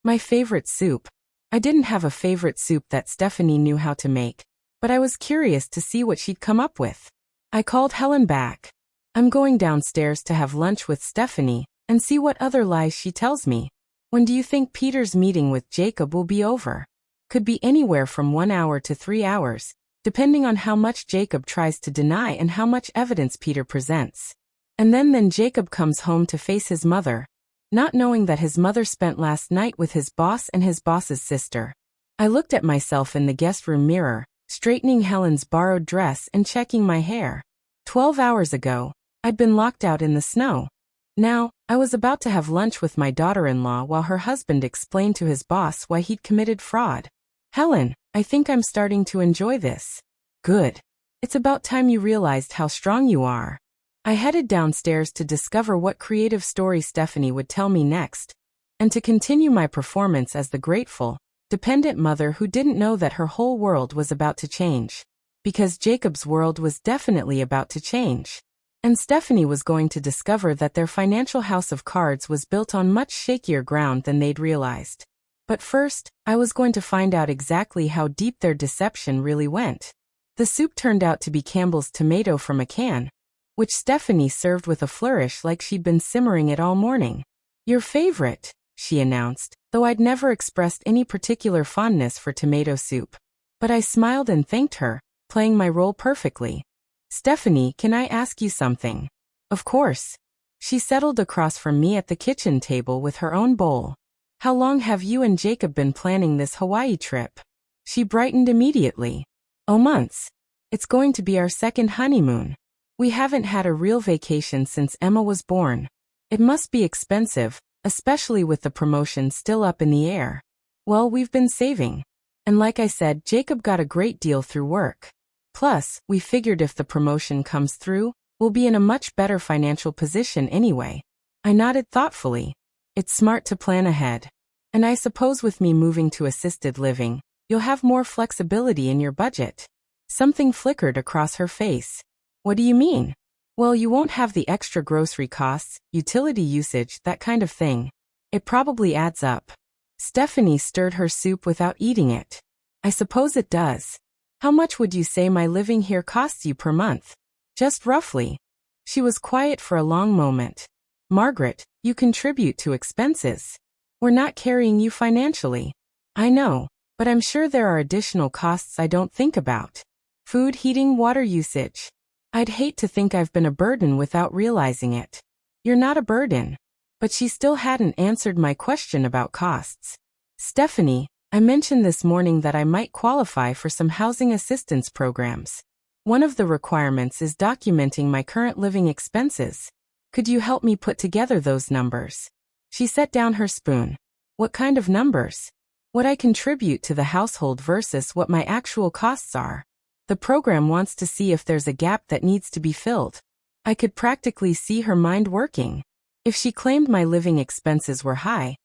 Speaker 1: My favorite soup. I didn't have a favorite soup that Stephanie knew how to make, but I was curious to see what she'd come up with. I called Helen back. I'm going downstairs to have lunch with Stephanie and see what other lies she tells me. When do you think Peter's meeting with Jacob will be over? Could be anywhere from 1 hour to 3 hours, depending on how much Jacob tries to deny and how much evidence Peter presents. And then Jacob comes home to face his mother, not knowing that his mother spent last night with his boss and his boss's sister. I looked at myself in the guest room mirror, straightening Helen's borrowed dress and checking my hair. 12 hours ago, I'd been locked out in the snow. Now, I was about to have lunch with my daughter-in-law while her husband explained to his boss why he'd committed fraud. Helen, I think I'm starting to enjoy this. Good. It's about time you realized how strong you are. I headed downstairs to discover what creative story Stephanie would tell me next, and to continue my performance as the grateful, dependent mother who didn't know that her whole world was about to change. Because Jacob's world was definitely about to change. And Stephanie was going to discover that their financial house of cards was built on much shakier ground than they'd realized. But first, I was going to find out exactly how deep their deception really went. The soup turned out to be Campbell's tomato from a can, which Stephanie served with a flourish like she'd been simmering it all morning. Your favorite, she announced, though I'd never expressed any particular fondness for tomato soup. But I smiled and thanked her, playing my role perfectly. Stephanie, can I ask you something? Of course. She settled across from me at the kitchen table with her own bowl. How long have you and Jacob been planning this Hawaii trip? She brightened immediately. Oh, months. It's going to be our second honeymoon. We haven't had a real vacation since Emma was born. It must be expensive, especially with the promotion still up in the air. Well, we've been saving. And like I said, Jacob got a great deal through work. Plus, we figured if the promotion comes through, we'll be in a much better financial position anyway. I nodded thoughtfully. It's smart to plan ahead. And I suppose with me moving to assisted living, you'll have more flexibility in your budget. Something flickered across her face. What do you mean? Well, you won't have the extra grocery costs, utility usage, that kind of thing. It probably adds up. Stephanie stirred her soup without eating it. I suppose it does. How much would you say my living here costs you per month? Just roughly. She was quiet for a long moment. Margaret, you contribute to expenses. We're not carrying you financially. I know, but I'm sure there are additional costs I don't think about. Food, heating, water usage. I'd hate to think I've been a burden without realizing it. You're not a burden. But she still hadn't answered my question about costs. Stephanie, I mentioned this morning that I might qualify for some housing assistance programs. One of the requirements is documenting my current living expenses. Could you help me put together those numbers? She set down her spoon. What kind of numbers? What I contribute to the household versus what my actual costs are. The program wants to see if there's a gap that needs to be filled. I could practically see her mind working. If she claimed my living expenses were high,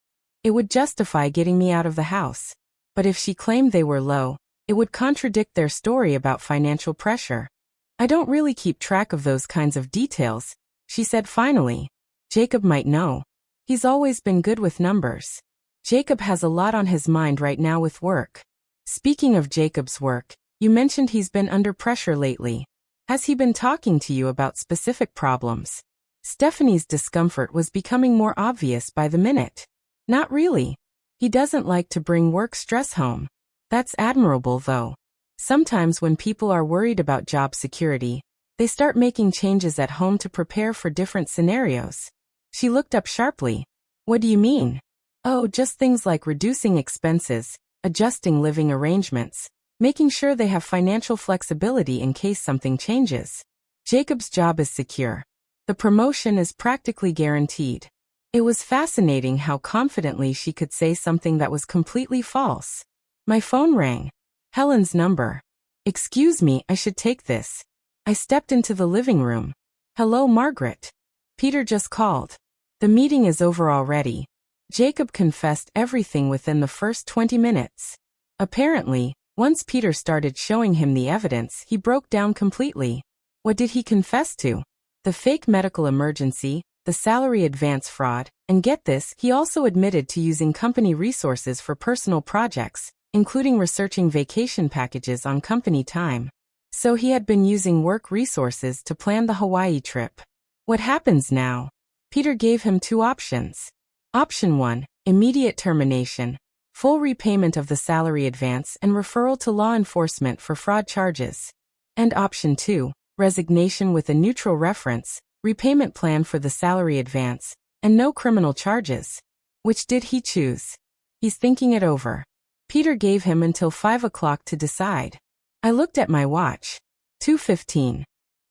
Speaker 1: it would justify getting me out of the house. But if she claimed they were low, it would contradict their story about financial pressure. I don't really keep track of those kinds of details, she said finally. Jacob might know. He's always been good with numbers. Jacob has a lot on his mind right now with work. Speaking of Jacob's work, you mentioned he's been under pressure lately. Has he been talking to you about specific problems? Stephanie's discomfort was becoming more obvious by the minute. Not really. He doesn't like to bring work stress home. That's admirable, though. Sometimes when people are worried about job security, they start making changes at home to prepare for different scenarios. She looked up sharply. What do you mean? Oh, just things like reducing expenses, adjusting living arrangements, making sure they have financial flexibility in case something changes. Jacob's job is secure. The promotion is practically guaranteed. It was fascinating how confidently she could say something that was completely false. My phone rang. Helen's number. Excuse me, I should take this. I stepped into the living room. Hello, Margaret. Peter just called. The meeting is over already. Jacob confessed everything within the first 20 minutes. Apparently, once Peter started showing him the evidence, he broke down completely. What did he confess to? The fake medical emergency, the salary advance fraud, and get this, he also admitted to using company resources for personal projects, including researching vacation packages on company time. So he had been using work resources to plan the Hawaii trip. What happens now? Peter gave him two options. Option 1, immediate termination, full repayment of the salary advance and referral to law enforcement for fraud charges. And Option 2, resignation with a neutral reference, repayment plan for the salary advance, and no criminal charges. Which did he choose? He's thinking it over. Peter gave him until 5 o'clock to decide. I looked at my watch. 2:15.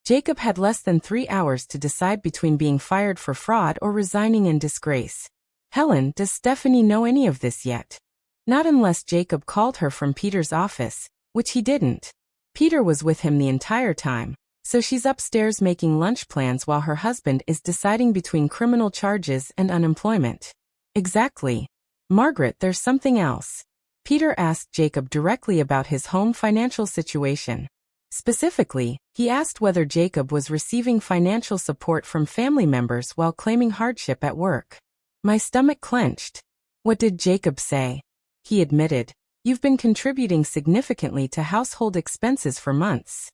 Speaker 1: Jacob had less than 3 hours to decide between being fired for fraud or resigning in disgrace. Helen, does Stephanie know any of this yet? Not unless Jacob called her from Peter's office, which he didn't. Peter was with him the entire time, so she's upstairs making lunch plans while her husband is deciding between criminal charges and unemployment. Exactly. Margaret, there's something else. Peter asked Jacob directly about his home financial situation. Specifically, he asked whether Jacob was receiving financial support from family members while claiming hardship at work. My stomach clenched. What did Jacob say? He admitted, "You've been contributing significantly to household expenses for months."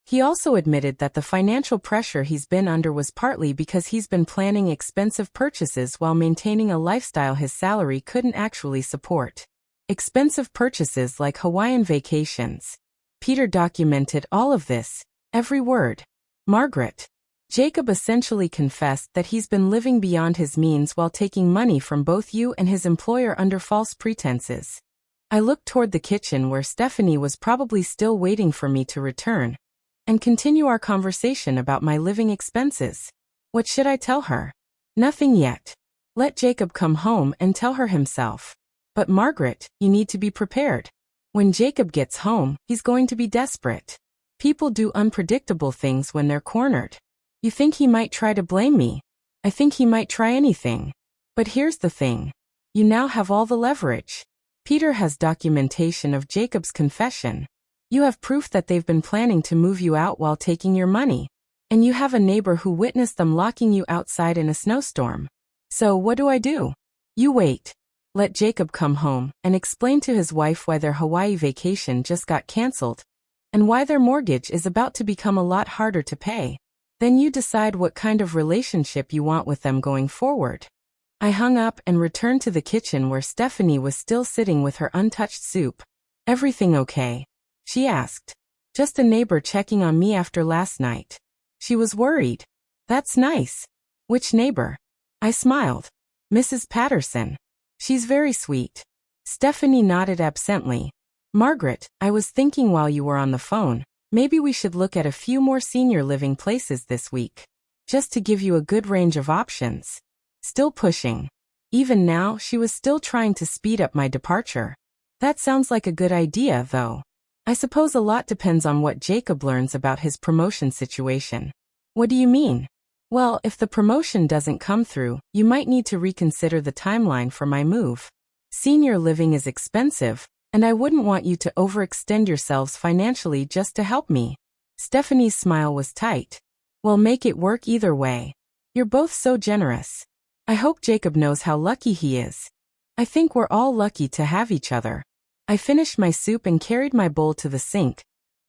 Speaker 1: He also admitted that the financial pressure he's been under was partly because he's been planning expensive purchases while maintaining a lifestyle his salary couldn't actually support. Expensive purchases like Hawaiian vacations. Peter documented all of this, every word. Margaret. Jacob essentially confessed that he's been living beyond his means while taking money from both you and his employer under false pretenses. I looked toward the kitchen where Stephanie was probably still waiting for me to return and continue our conversation about my living expenses. What should I tell her? Nothing yet. Let Jacob come home and tell her himself. But Margaret, you need to be prepared. When Jacob gets home, he's going to be desperate. People do unpredictable things when they're cornered. You think he might try to blame me? I think he might try anything. But here's the thing. You now have all the leverage. Peter has documentation of Jacob's confession. You have proof that they've been planning to move you out while taking your money. And you have a neighbor who witnessed them locking you outside in a snowstorm. So what do? You wait. Let Jacob come home and explain to his wife why their Hawaii vacation just got canceled and why their mortgage is about to become a lot harder to pay. Then you decide what kind of relationship you want with them going forward. I hung up and returned to the kitchen where Stephanie was still sitting with her untouched soup. Everything okay? She asked. Just a neighbor checking on me after last night. She was worried. That's nice. Which neighbor? I smiled. Mrs. Patterson. She's very sweet. Stephanie nodded absently. Margaret, I was thinking while you were on the phone, maybe we should look at a few more senior living places this week. Just to give you a good range of options. Still pushing. Even now, she was still trying to speed up my departure. That sounds like a good idea, though. I suppose a lot depends on what Jacob learns about his promotion situation. What do you mean? Well, if the promotion doesn't come through, you might need to reconsider the timeline for my move. Senior living is expensive, and I wouldn't want you to overextend yourselves financially just to help me. Stephanie's smile was tight. Well, make it work either way. You're both so generous. I hope Jacob knows how lucky he is. I think we're all lucky to have each other. I finished my soup and carried my bowl to the sink,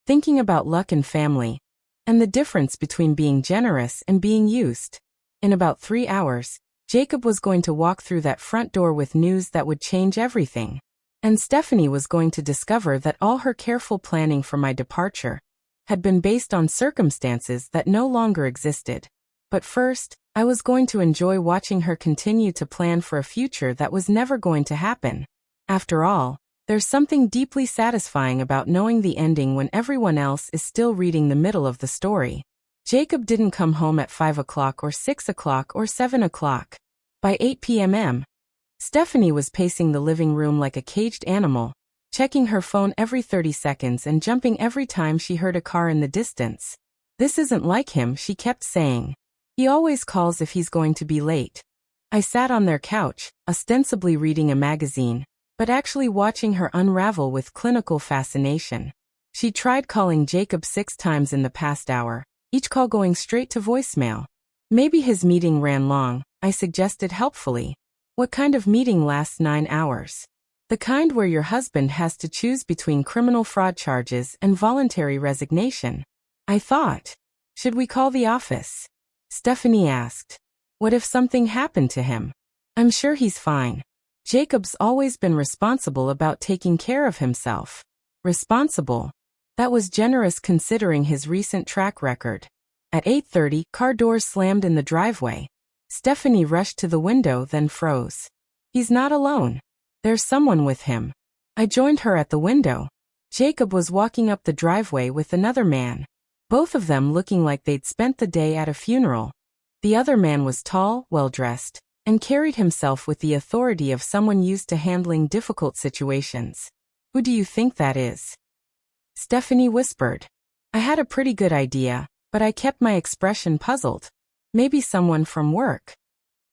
Speaker 1: thinking about luck and family, and the difference between being generous and being used. In about 3 hours, Jacob was going to walk through that front door with news that would change everything. And Stephanie was going to discover that all her careful planning for my departure had been based on circumstances that no longer existed. But first, I was going to enjoy watching her continue to plan for a future that was never going to happen. After all, there's something deeply satisfying about knowing the ending when everyone else is still reading the middle of the story. Jacob didn't come home at 5 o'clock or 6 o'clock or 7 o'clock. By 8 p.m., Stephanie was pacing the living room like a caged animal, checking her phone every 30 seconds and jumping every time she heard a car in the distance. This isn't like him, she kept saying. He always calls if he's going to be late. I sat on their couch, ostensibly reading a magazine, but actually watching her unravel with clinical fascination. She tried calling Jacob 6 times in the past hour, each call going straight to voicemail. Maybe his meeting ran long, I suggested helpfully. What kind of meeting lasts 9 hours? The kind where your husband has to choose between criminal fraud charges and voluntary resignation. I thought. Should we call the office? Stephanie asked. What if something happened to him? I'm sure he's fine. Jacob's always been responsible about taking care of himself. Responsible? That was generous considering his recent track record. At 8:30, car doors slammed in the driveway. Stephanie rushed to the window, then froze. He's not alone. There's someone with him. I joined her at the window. Jacob was walking up the driveway with another man. Both of them looking like they'd spent the day at a funeral. The other man was tall, well-dressed, and carried himself with the authority of someone used to handling difficult situations. Who do you think that is? Stephanie whispered. I had a pretty good idea, but I kept my expression puzzled. Maybe someone from work.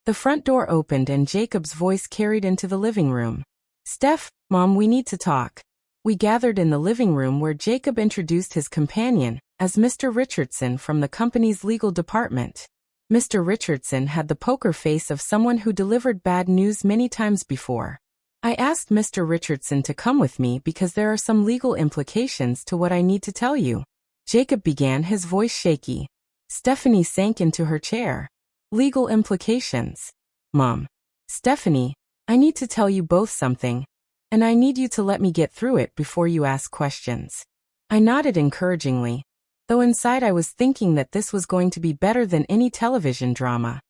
Speaker 1: The front door opened and Jacob's voice carried into the living room. Steph, Mom, we need to talk. We gathered in the living room where Jacob introduced his companion as Mr. Richardson from the company's legal department. Mr. Richardson had the poker face of someone who delivered bad news many times before. I asked Mr. Richardson to come with me because there are some legal implications to what I need to tell you. Jacob began, his voice shaky. Stephanie sank into her chair. Legal implications. Mom. Stephanie, I need to tell you both something, and I need you to let me get through it before you ask questions. I nodded encouragingly. though inside I was thinking that this was going to be better than any television drama.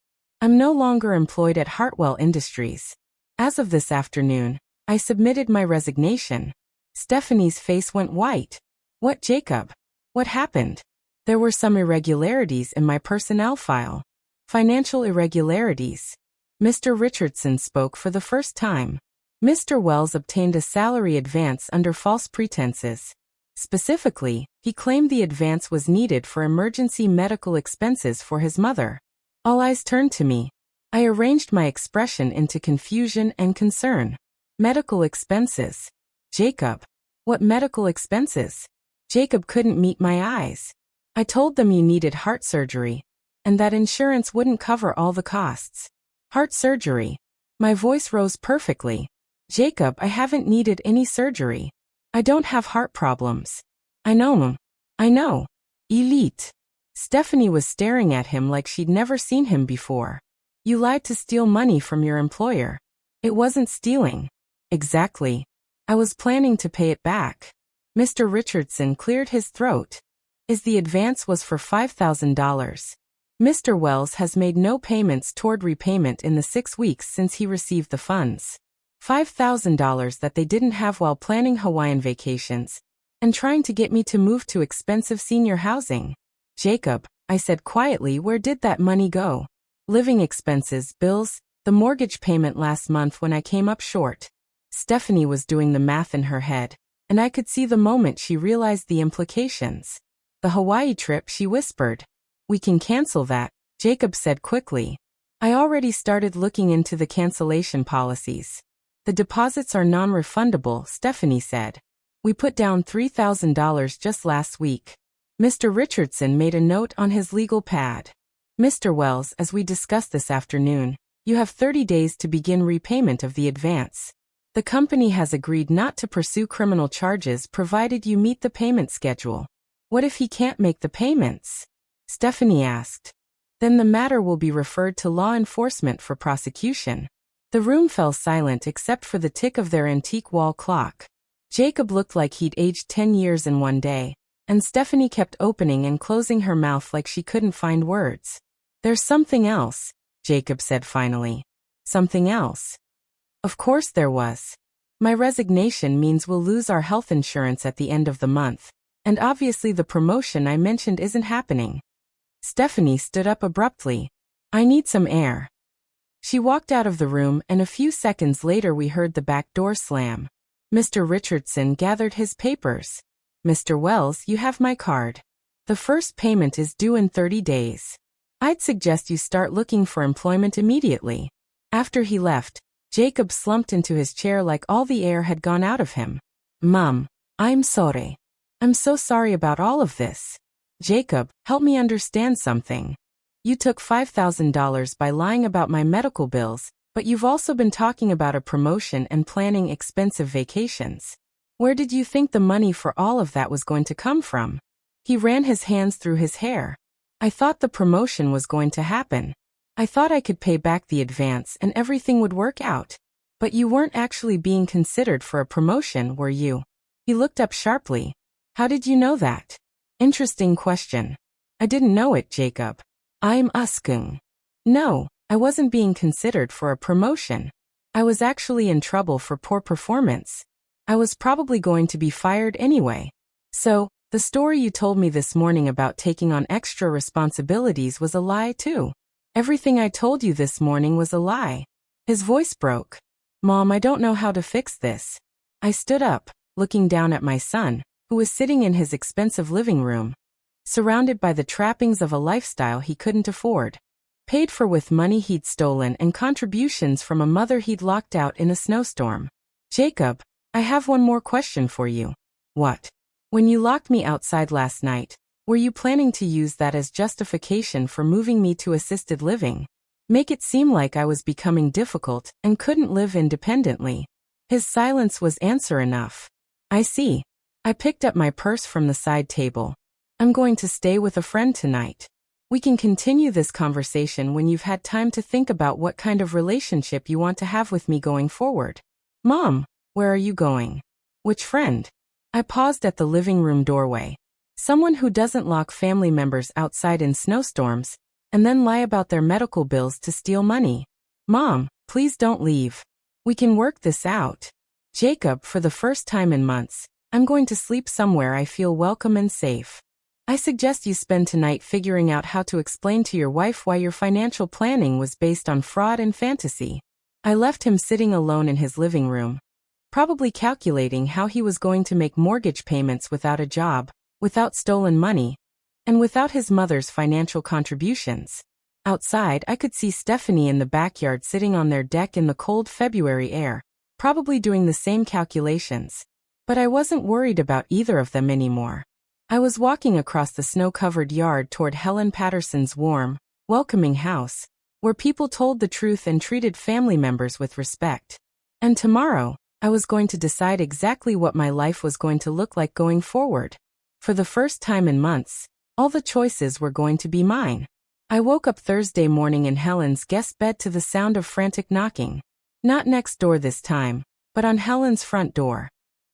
Speaker 1: I'm no longer employed at Hartwell Industries. As of this afternoon, I submitted my resignation. Stephanie's face went white. What, Jacob? What happened? There were some irregularities in my personnel file. Financial irregularities. Mr. Richardson spoke for the first time. Mr. Wells obtained a salary advance under false pretenses. Specifically, he claimed the advance was needed for emergency medical expenses for his mother. All eyes turned to me. I arranged my expression into confusion and concern. Medical expenses. Jacob. What medical expenses? Jacob couldn't meet my eyes. I told them you needed heart surgery, and that insurance wouldn't cover all the costs. Heart surgery. My voice rose perfectly. Jacob, I haven't needed any surgery. I don't have heart problems. I know. I know. Elite. Stephanie was staring at him like she'd never seen him before. You lied to steal money from your employer. It wasn't stealing. Exactly. I was planning to pay it back. Mr. Richardson cleared his throat. The advance was for $5,000. Mr. Wells has made no payments toward repayment in the 6 weeks since he received the funds. $5,000 that they didn't have while planning Hawaiian vacations and trying to get me to move to expensive senior housing. Jacob, I said quietly, where did that money go? Living expenses, bills, the mortgage payment last month when I came up short. Stephanie was doing the math in her head, and I could see the moment she realized the implications. The Hawaii trip, she whispered. We can cancel that, Jacob said quickly. I already started looking into the cancellation policies. The deposits are non-refundable, Stephanie said. We put down $3,000 just last week. Mr. Richardson made a note on his legal pad. Mr. Wells, as we discussed this afternoon, you have 30 days to begin repayment of the advance. The company has agreed not to pursue criminal charges provided you meet the payment schedule. What if he can't make the payments? Stephanie asked. Then the matter will be referred to law enforcement for prosecution. The room fell silent except for the tick of their antique wall clock. Jacob looked like he'd aged 10 years in one day, and Stephanie kept opening and closing her mouth like she couldn't find words. There's something else, Jacob said finally. Something else? Of course there was. My resignation means we'll lose our health insurance at the end of the month, and obviously the promotion I mentioned isn't happening. Stephanie stood up abruptly. I need some air. She walked out of the room, and a few seconds later we heard the back door slam. Mr. Richardson gathered his papers. Mr. Wells, you have my card. The first payment is due in 30 days. I'd suggest you start looking for employment immediately. After he left, Jacob slumped into his chair like all the air had gone out of him. Mom, I'm sorry. I'm so sorry about all of this. Jacob, help me understand something. You took $5,000 by lying about my medical bills, but you've also been talking about a promotion and planning expensive vacations. Where did you think the money for all of that was going to come from? He ran his hands through his hair. I thought the promotion was going to happen. I thought I could pay back the advance and everything would work out. But you weren't actually being considered for a promotion, were you? He looked up sharply. How did you know that? Interesting question. I didn't know it, Jacob. I'm asking. No, I wasn't being considered for a promotion. I was actually in trouble for poor performance. I was probably going to be fired anyway. So, the story you told me this morning about taking on extra responsibilities was a lie too. Everything I told you this morning was a lie. His voice broke. Mom, I don't know how to fix this. I stood up, looking down at my son, who was sitting in his expensive living room, surrounded by the trappings of a lifestyle he couldn't afford, paid for with money he'd stolen and contributions from a mother he'd locked out in a snowstorm. Jacob, I have one more question for you. What? When you locked me outside last night, were you planning to use that as justification for moving me to assisted living? Make it seem like I was becoming difficult and couldn't live independently. His silence was answer enough. I see. I picked up my purse from the side table. I'm going to stay with a friend tonight. We can continue this conversation when you've had time to think about what kind of relationship you want to have with me going forward. Mom, where are you going? Which friend? I paused at the living room doorway. Someone who doesn't lock family members outside in snowstorms and then lie about their medical bills to steal money. Mom, please don't leave. We can work this out. Jacob, for the first time in months, I'm going to sleep somewhere I feel welcome and safe. I suggest you spend tonight figuring out how to explain to your wife why your financial planning was based on fraud and fantasy. I left him sitting alone in his living room, probably calculating how he was going to make mortgage payments without a job, without stolen money, and without his mother's financial contributions. Outside, I could see Stephanie in the backyard sitting on their deck in the cold February air, probably doing the same calculations. But I wasn't worried about either of them anymore. I was walking across the snow-covered yard toward Helen Patterson's warm, welcoming house, where people told the truth and treated family members with respect. And tomorrow, I was going to decide exactly what my life was going to look like going forward. For the first time in months, all the choices were going to be mine. I woke up Thursday morning in Helen's guest bed to the sound of frantic knocking. Not next door this time, but on Helen's front door.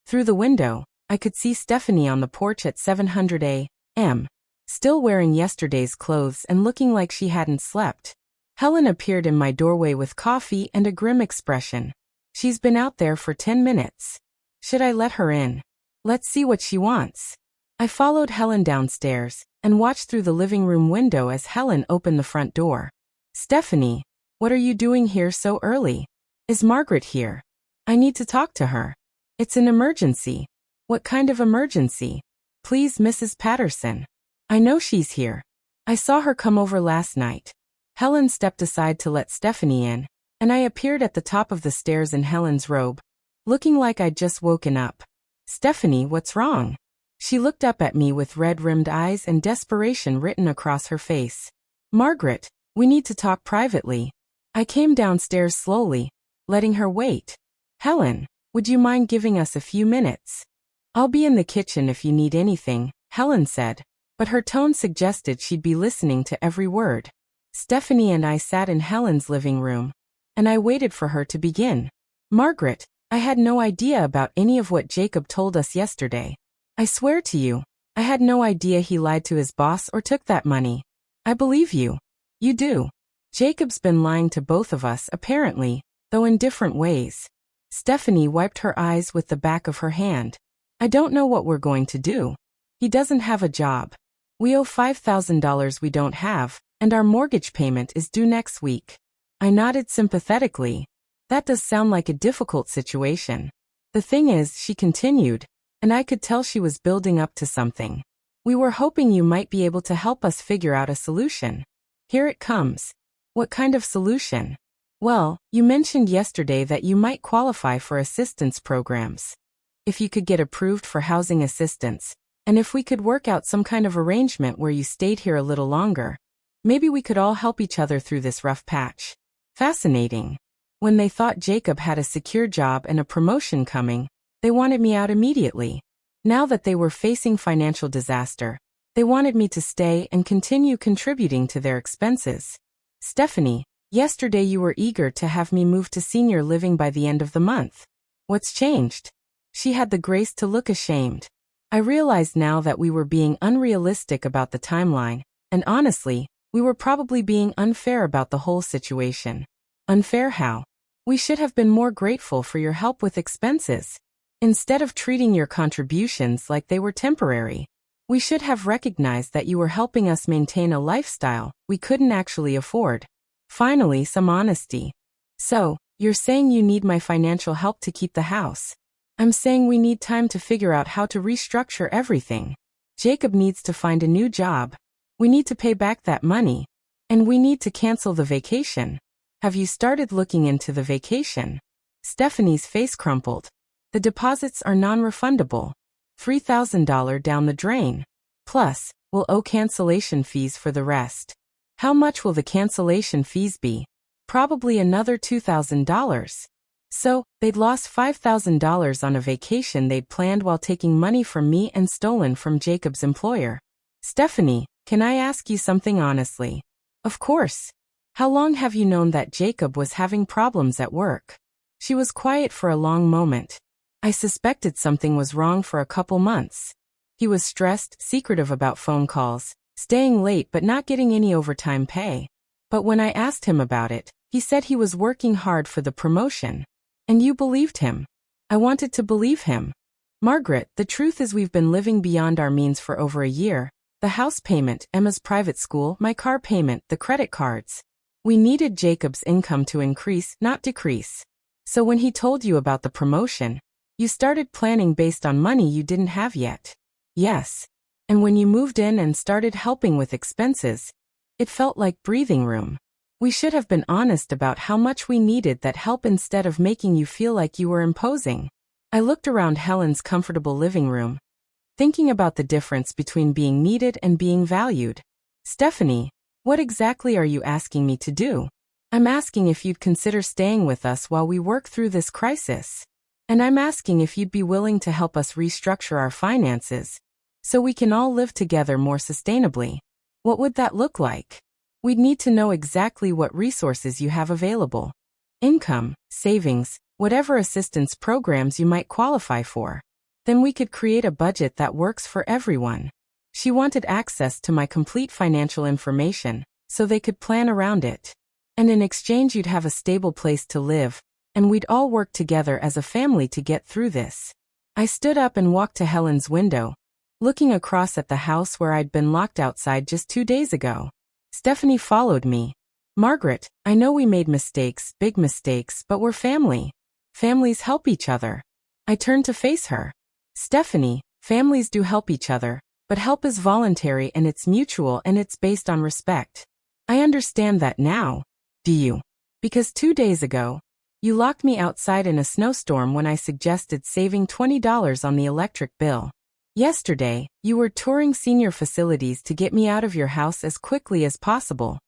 Speaker 1: Through the window, I could see Stephanie on the porch at 700 a.m., still wearing yesterday's clothes and looking like she hadn't slept. Helen appeared in my doorway with coffee and a grim expression. She's been out there for 10 minutes. Should I let her in? Let's see what she wants. I followed Helen downstairs and watched through the living room window as Helen opened the front door. Stephanie, what are you doing here so early? Is Margaret here? I need to talk to her. It's an emergency. What kind of emergency? Please, Mrs. Patterson. I know she's here. I saw her come over last night. Helen stepped aside to let Stephanie in, and I appeared at the top of the stairs in Helen's robe, looking like I'd just woken up. Stephanie, what's wrong? She looked up at me with red-rimmed eyes and desperation written across her face. Margaret, we need to talk privately. I came downstairs slowly, letting her wait. Helen, would you mind giving us a few minutes? I'll be in the kitchen if you need anything, Helen said, but her tone suggested she'd be listening to every word. Stephanie and I sat in Helen's living room, and I waited for her to begin. Margaret, I had no idea about any of what Jacob told us yesterday. I swear to you, I had no idea he lied to his boss or took that money. I believe you. You do. Jacob's been lying to both of us apparently, though in different ways. Stephanie wiped her eyes with the back of her hand. I don't know what we're going to do. He doesn't have a job. We owe $5,000 we don't have, and our mortgage payment is due next week. I nodded sympathetically. That does sound like a difficult situation. The thing is, she continued, and I could tell she was building up to something. We were hoping you might be able to help us figure out a solution. Here it comes. What kind of solution? Well, you mentioned yesterday that you might qualify for assistance programs. If you could get approved for housing assistance, and if we could work out some kind of arrangement where you stayed here a little longer, maybe we could all help each other through this rough patch. Fascinating. When they thought Jacob had a secure job and a promotion coming, they wanted me out immediately. Now that they were facing financial disaster, they wanted me to stay and continue contributing to their expenses. Stephanie, yesterday you were eager to have me move to senior living by the end of the month. What's changed? She had the grace to look ashamed. I realized now that we were being unrealistic about the timeline, and honestly, we were probably being unfair about the whole situation. Unfair how? We should have been more grateful for your help with expenses. Instead of treating your contributions like they were temporary, we should have recognized that you were helping us maintain a lifestyle we couldn't actually afford. Finally, some honesty. So, you're saying you need my financial help to keep the house. I'm saying we need time to figure out how to restructure everything. Jacob needs to find a new job. We need to pay back that money. And we need to cancel the vacation. Have you started looking into the vacation? Stephanie's face crumpled. The deposits are non-refundable. $3,000 down the drain. Plus, we'll owe cancellation fees for the rest. How much will the cancellation fees be? Probably another $2,000. So, they'd lost $5,000 on a vacation they'd planned while taking money from me and stolen from Jacob's employer. Stephanie, can I ask you something honestly? Of course. How long have you known that Jacob was having problems at work? She was quiet for a long moment. I suspected something was wrong for a couple months. He was stressed, secretive about phone calls, staying late but not getting any overtime pay. But when I asked him about it, he said he was working hard for the promotion. And you believed him. I wanted to believe him. Margaret, the truth is we've been living beyond our means for over a year. The house payment, Emma's private school, my car payment, the credit cards. We needed Jacob's income to increase, not decrease. So when he told you about the promotion, you started planning based on money you didn't have yet. Yes. And when you moved in and started helping with expenses, it felt like breathing room. We should have been honest about how much we needed that help instead of making you feel like you were imposing. I looked around Helen's comfortable living room, thinking about the difference between being needed and being valued. Stephanie, what exactly are you asking me to do? I'm asking if you'd consider staying with us while we work through this crisis. And I'm asking if you'd be willing to help us restructure our finances, so we can all live together more sustainably. What would that look like? We'd need to know exactly what resources you have available. Income, savings, whatever assistance programs you might qualify for. Then we could create a budget that works for everyone. She wanted access to my complete financial information, so they could plan around it. And in exchange you'd have a stable place to live, and we'd all work together as a family to get through this. I stood up and walked to Helen's window, looking across at the house where I'd been locked outside just 2 days ago. Stephanie followed me. Margaret, I know we made mistakes, big mistakes, but we're family. Families help each other. I turned to face her. Stephanie, families do help each other, but help is voluntary and it's mutual and it's based on respect. I understand that now. Do you? Because 2 days ago, you locked me outside in a snowstorm when I suggested saving $20 on the electric bill. Yesterday, you were touring senior facilities to get me out of your house as quickly as possible.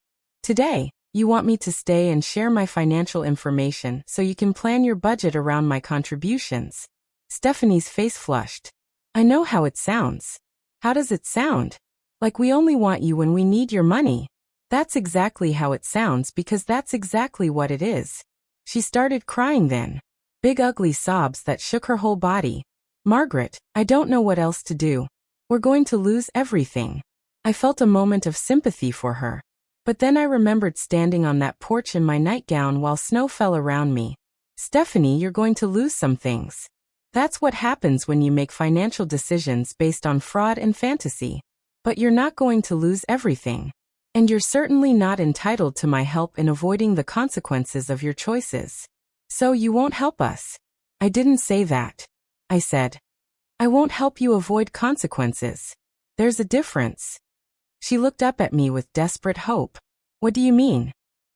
Speaker 1: Today, you want me to stay and share my financial information so you can plan your budget around my contributions. Stephanie's face flushed. I know how it sounds. How does it sound? Like we only want you when we need your money. That's exactly how it sounds because that's exactly what it is. She started crying then. Big ugly sobs that shook her whole body. Margaret, I don't know what else to do. We're going to lose everything. I felt a moment of sympathy for her. But then I remembered standing on that porch in my nightgown while snow fell around me. Stephanie, you're going to lose some things. That's what happens when you make financial decisions based on fraud and fantasy. But you're not going to lose everything. And you're certainly not entitled to my help in avoiding the consequences of your choices. So you won't help us. I didn't say that. I said, I won't help you avoid consequences. There's a difference. She looked up at me with desperate hope. What do you mean?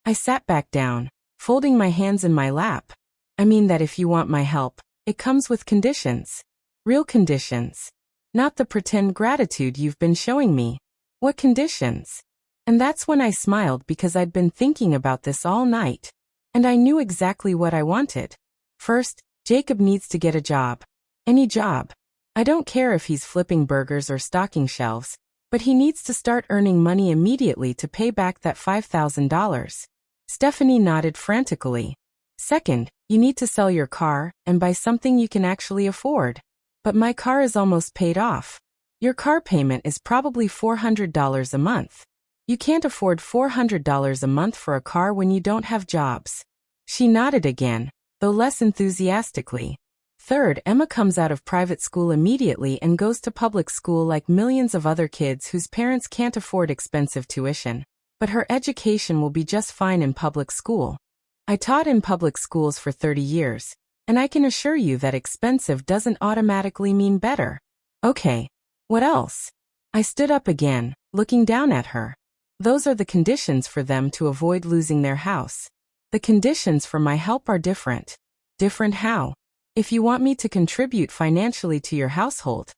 Speaker 1: I sat back down, folding my hands in my lap. I mean that if you want my help, it comes with conditions. Real conditions. Not the pretend gratitude you've been showing me. What conditions? And that's when I smiled because I'd been thinking about this all night. And I knew exactly what I wanted. First, Jacob needs to get a job. Any job. I don't care if he's flipping burgers or stocking shelves, but he needs to start earning money immediately to pay back that $5,000. Stephanie nodded frantically. Second, you need to sell your car and buy something you can actually afford. But my car is almost paid off. Your car payment is probably $400 a month. You can't afford $400 a month for a car when you don't have jobs. She nodded again, though less enthusiastically. Third, Emma comes out of private school immediately and goes to public school like millions of other kids whose parents can't afford expensive tuition. But her education will be just fine in public school. I taught in public schools for 30 years, and I can assure you that expensive doesn't automatically mean better. Okay. What else? I stood up again, looking down at her. Those are the conditions for them to avoid losing their house. The conditions for my help are different. Different how? If you want me to contribute financially to your household,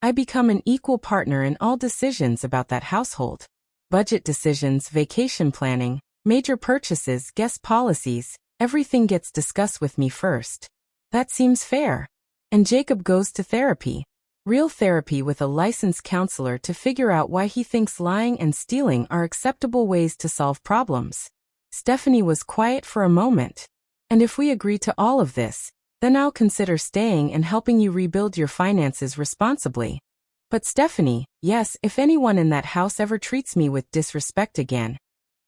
Speaker 1: I become an equal partner in all decisions about that household. Budget decisions, vacation planning, major purchases, guest policies, everything gets discussed with me first. That seems fair. And Jacob goes to therapy. Real therapy with a licensed counselor to figure out why he thinks lying and stealing are acceptable ways to solve problems. Stephanie was quiet for a moment. And if we agree to all of this, then I'll consider staying and helping you rebuild your finances responsibly. But Stephanie, yes, if anyone in that house ever treats me with disrespect again,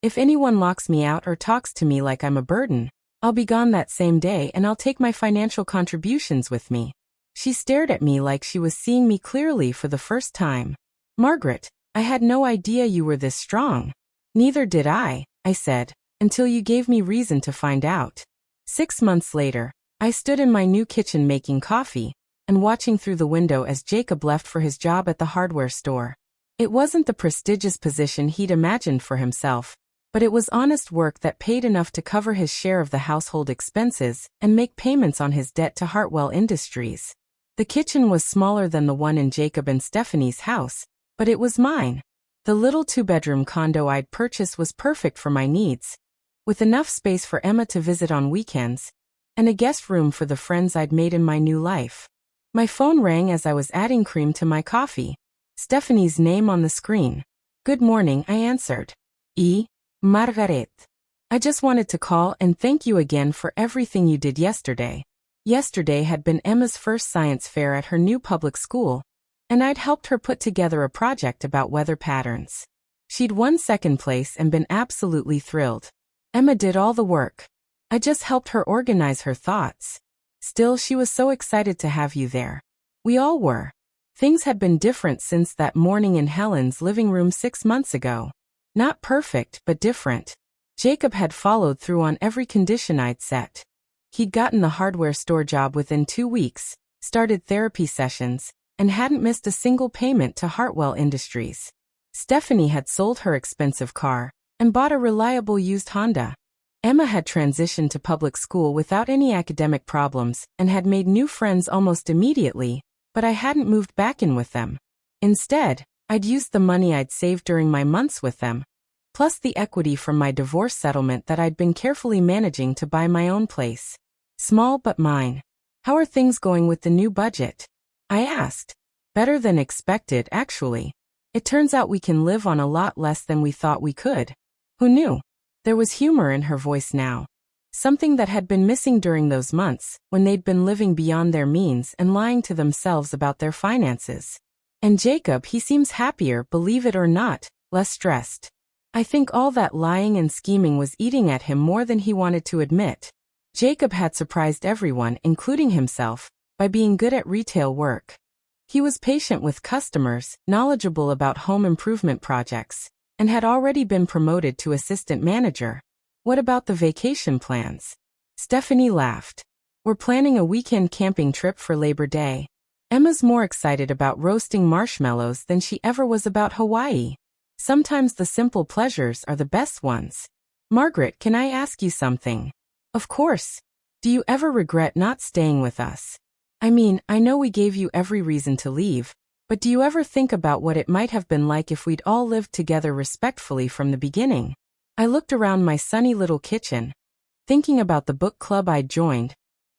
Speaker 1: if anyone locks me out or talks to me like I'm a burden, I'll be gone that same day and I'll take my financial contributions with me. She stared at me like she was seeing me clearly for the first time. Margaret, I had no idea you were this strong. Neither did I said, until you gave me reason to find out. 6 months later, I stood in my new kitchen making coffee and watching through the window as Jacob left for his job at the hardware store. It wasn't the prestigious position he'd imagined for himself, but it was honest work that paid enough to cover his share of the household expenses and make payments on his debt to Hartwell Industries. The kitchen was smaller than the one in Jacob and Stephanie's house, but it was mine. The little 2-bedroom condo I'd purchased was perfect for my needs, with enough space for Emma to visit on weekends, and a guest room for the friends I'd made in my new life. My phone rang as I was adding cream to my coffee. Stephanie's name on the screen. Good morning, I answered. Margaret. I just wanted to call and thank you again for everything you did yesterday. Yesterday had been Emma's first science fair at her new public school, and I'd helped her put together a project about weather patterns. She'd won second place and been absolutely thrilled. Emma did all the work. I just helped her organize her thoughts. Still, she was so excited to have you there. We all were. Things had been different since that morning in Helen's living room 6 months ago. Not perfect, but different. Jacob had followed through on every condition I'd set. He'd gotten the hardware store job within 2 weeks, started therapy sessions, and hadn't missed a single payment to Hartwell Industries. Stephanie had sold her expensive car and bought a reliable used Honda. Emma had transitioned to public school without any academic problems and had made new friends almost immediately, but I hadn't moved back in with them. Instead, I'd used the money I'd saved during my months with them, plus the equity from my divorce settlement that I'd been carefully managing to buy my own place. Small but mine. How are things going with the new budget? I asked. Better than expected, actually. It turns out we can live on a lot less than we thought we could. Who knew? There was humor in her voice now. Something that had been missing during those months, when they'd been living beyond their means and lying to themselves about their finances. And Jacob, he seems happier, believe it or not, less stressed. I think all that lying and scheming was eating at him more than he wanted to admit. Jacob had surprised everyone, including himself, by being good at retail work. He was patient with customers, knowledgeable about home improvement projects, and had already been promoted to assistant manager. What about the vacation plans? Stephanie laughed. We're planning a weekend camping trip for Labor Day. Emma's more excited about roasting marshmallows than she ever was about Hawaii. Sometimes the simple pleasures are the best ones. Margaret, can I ask you something? Of course. Do you ever regret not staying with us? I mean, I know we gave you every reason to leave, but do you ever think about what it might have been like if we'd all lived together respectfully from the beginning? I looked around my sunny little kitchen, thinking about the book club I'd joined,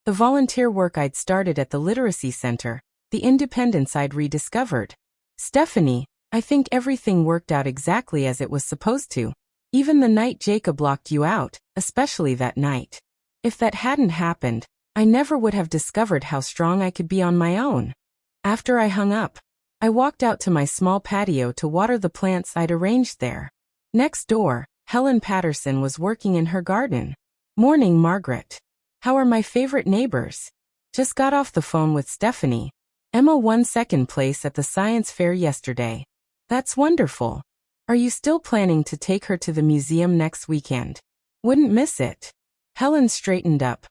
Speaker 1: the volunteer work I'd started at the literacy center, the independence I'd rediscovered. Stephanie, I think everything worked out exactly as it was supposed to. Even the night Jacob locked you out, especially that night. If that hadn't happened, I never would have discovered how strong I could be on my own. After I hung up, I walked out to my small patio to water the plants I'd arranged there. Next door, Helen Patterson was working in her garden. Morning, Margaret. How are my favorite neighbors? Just got off the phone with Stephanie. Emma won second place at the science fair yesterday. That's wonderful. Are you still planning to take her to the museum next weekend? Wouldn't miss it. Helen straightened up,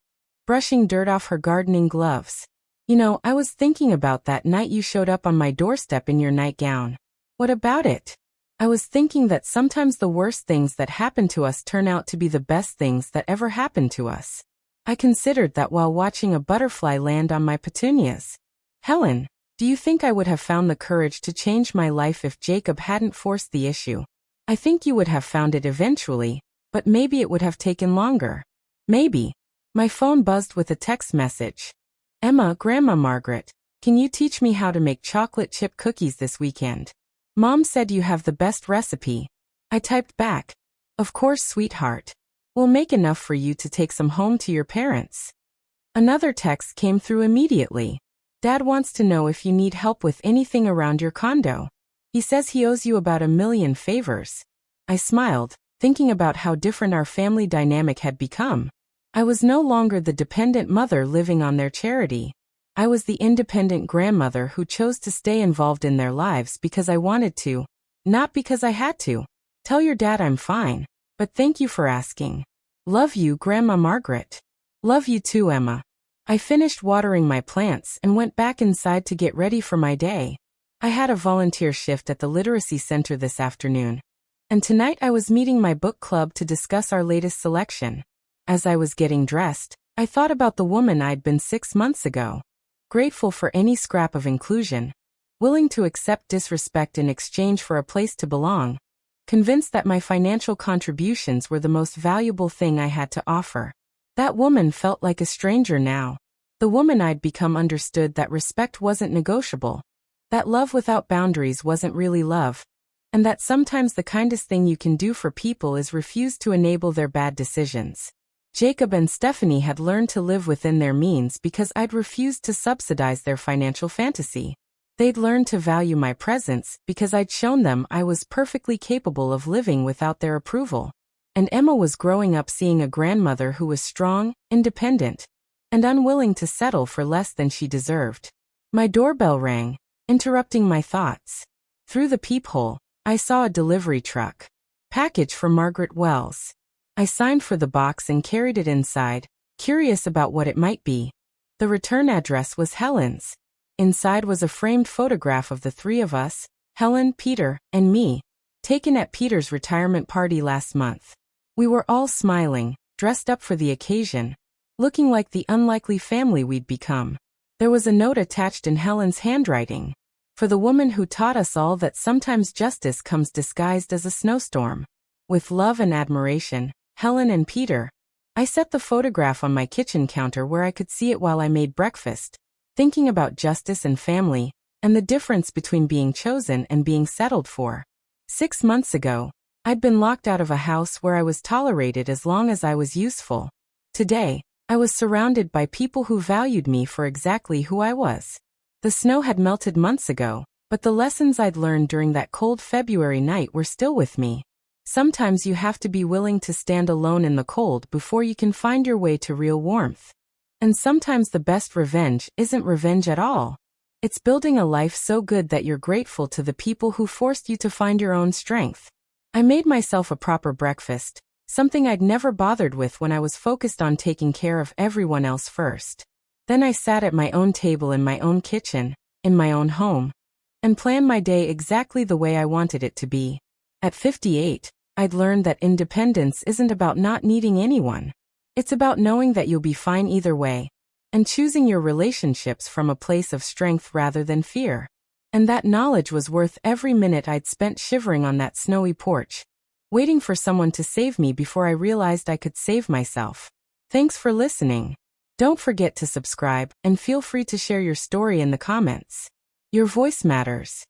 Speaker 1: brushing dirt off her gardening gloves. You know, I was thinking about that night you showed up on my doorstep in your nightgown. What about it? I was thinking that sometimes the worst things that happen to us turn out to be the best things that ever happened to us. I considered that while watching a butterfly land on my petunias. Helen, do you think I would have found the courage to change my life if Jacob hadn't forced the issue? I think you would have found it eventually, but maybe it would have taken longer. Maybe. My phone buzzed with a text message. Emma, Grandma Margaret, can you teach me how to make chocolate chip cookies this weekend? Mom said you have the best recipe. I typed back. Of course, sweetheart. We'll make enough for you to take some home to your parents. Another text came through immediately. Dad wants to know if you need help with anything around your condo. He says he owes you about 1,000,000 favors. I smiled, thinking about how different our family dynamic had become. I was no longer the dependent mother living on their charity. I was the independent grandmother who chose to stay involved in their lives because I wanted to, not because I had to. Tell your dad I'm fine, but thank you for asking. Love you, Grandma Margaret. Love you too, Emma. I finished watering my plants and went back inside to get ready for my day. I had a volunteer shift at the literacy center this afternoon, and tonight I was meeting my book club to discuss our latest selection. As I was getting dressed, I thought about the woman I'd been 6 months ago. Grateful for any scrap of inclusion, willing to accept disrespect in exchange for a place to belong, convinced that my financial contributions were the most valuable thing I had to offer. That woman felt like a stranger now. The woman I'd become understood that respect wasn't negotiable, that love without boundaries wasn't really love, and that sometimes the kindest thing you can do for people is refuse to enable their bad decisions. Jacob and Stephanie had learned to live within their means because I'd refused to subsidize their financial fantasy. They'd learned to value my presence because I'd shown them I was perfectly capable of living without their approval. And Emma was growing up seeing a grandmother who was strong, independent, and unwilling to settle for less than she deserved. My doorbell rang, interrupting my thoughts. Through the peephole, I saw a delivery truck. Package for Margaret Wells. I signed for the box and carried it inside, curious about what it might be. The return address was Helen's. Inside was a framed photograph of the three of us, Helen, Peter, and me, taken at Peter's retirement party last month. We were all smiling, dressed up for the occasion, looking like the unlikely family we'd become. There was a note attached in Helen's handwriting. For the woman who taught us all that sometimes justice comes disguised as a snowstorm. With love and admiration, Helen and Peter. I set the photograph on my kitchen counter where I could see it while I made breakfast, thinking about justice and family, and the difference between being chosen and being settled for. 6 months ago, I'd been locked out of a house where I was tolerated as long as I was useful. Today, I was surrounded by people who valued me for exactly who I was. The snow had melted months ago, but the lessons I'd learned during that cold February night were still with me. Sometimes you have to be willing to stand alone in the cold before you can find your way to real warmth. And sometimes the best revenge isn't revenge at all. It's building a life so good that you're grateful to the people who forced you to find your own strength. I made myself a proper breakfast, something I'd never bothered with when I was focused on taking care of everyone else first. Then I sat at my own table in my own kitchen, in my own home, and planned my day exactly the way I wanted it to be. At 58, I'd learned that independence isn't about not needing anyone. It's about knowing that you'll be fine either way, and choosing your relationships from a place of strength rather than fear. And that knowledge was worth every minute I'd spent shivering on that snowy porch, waiting for someone to save me before I realized I could save myself. Thanks for listening. Don't forget to subscribe, and feel free to share your story in the comments. Your voice matters.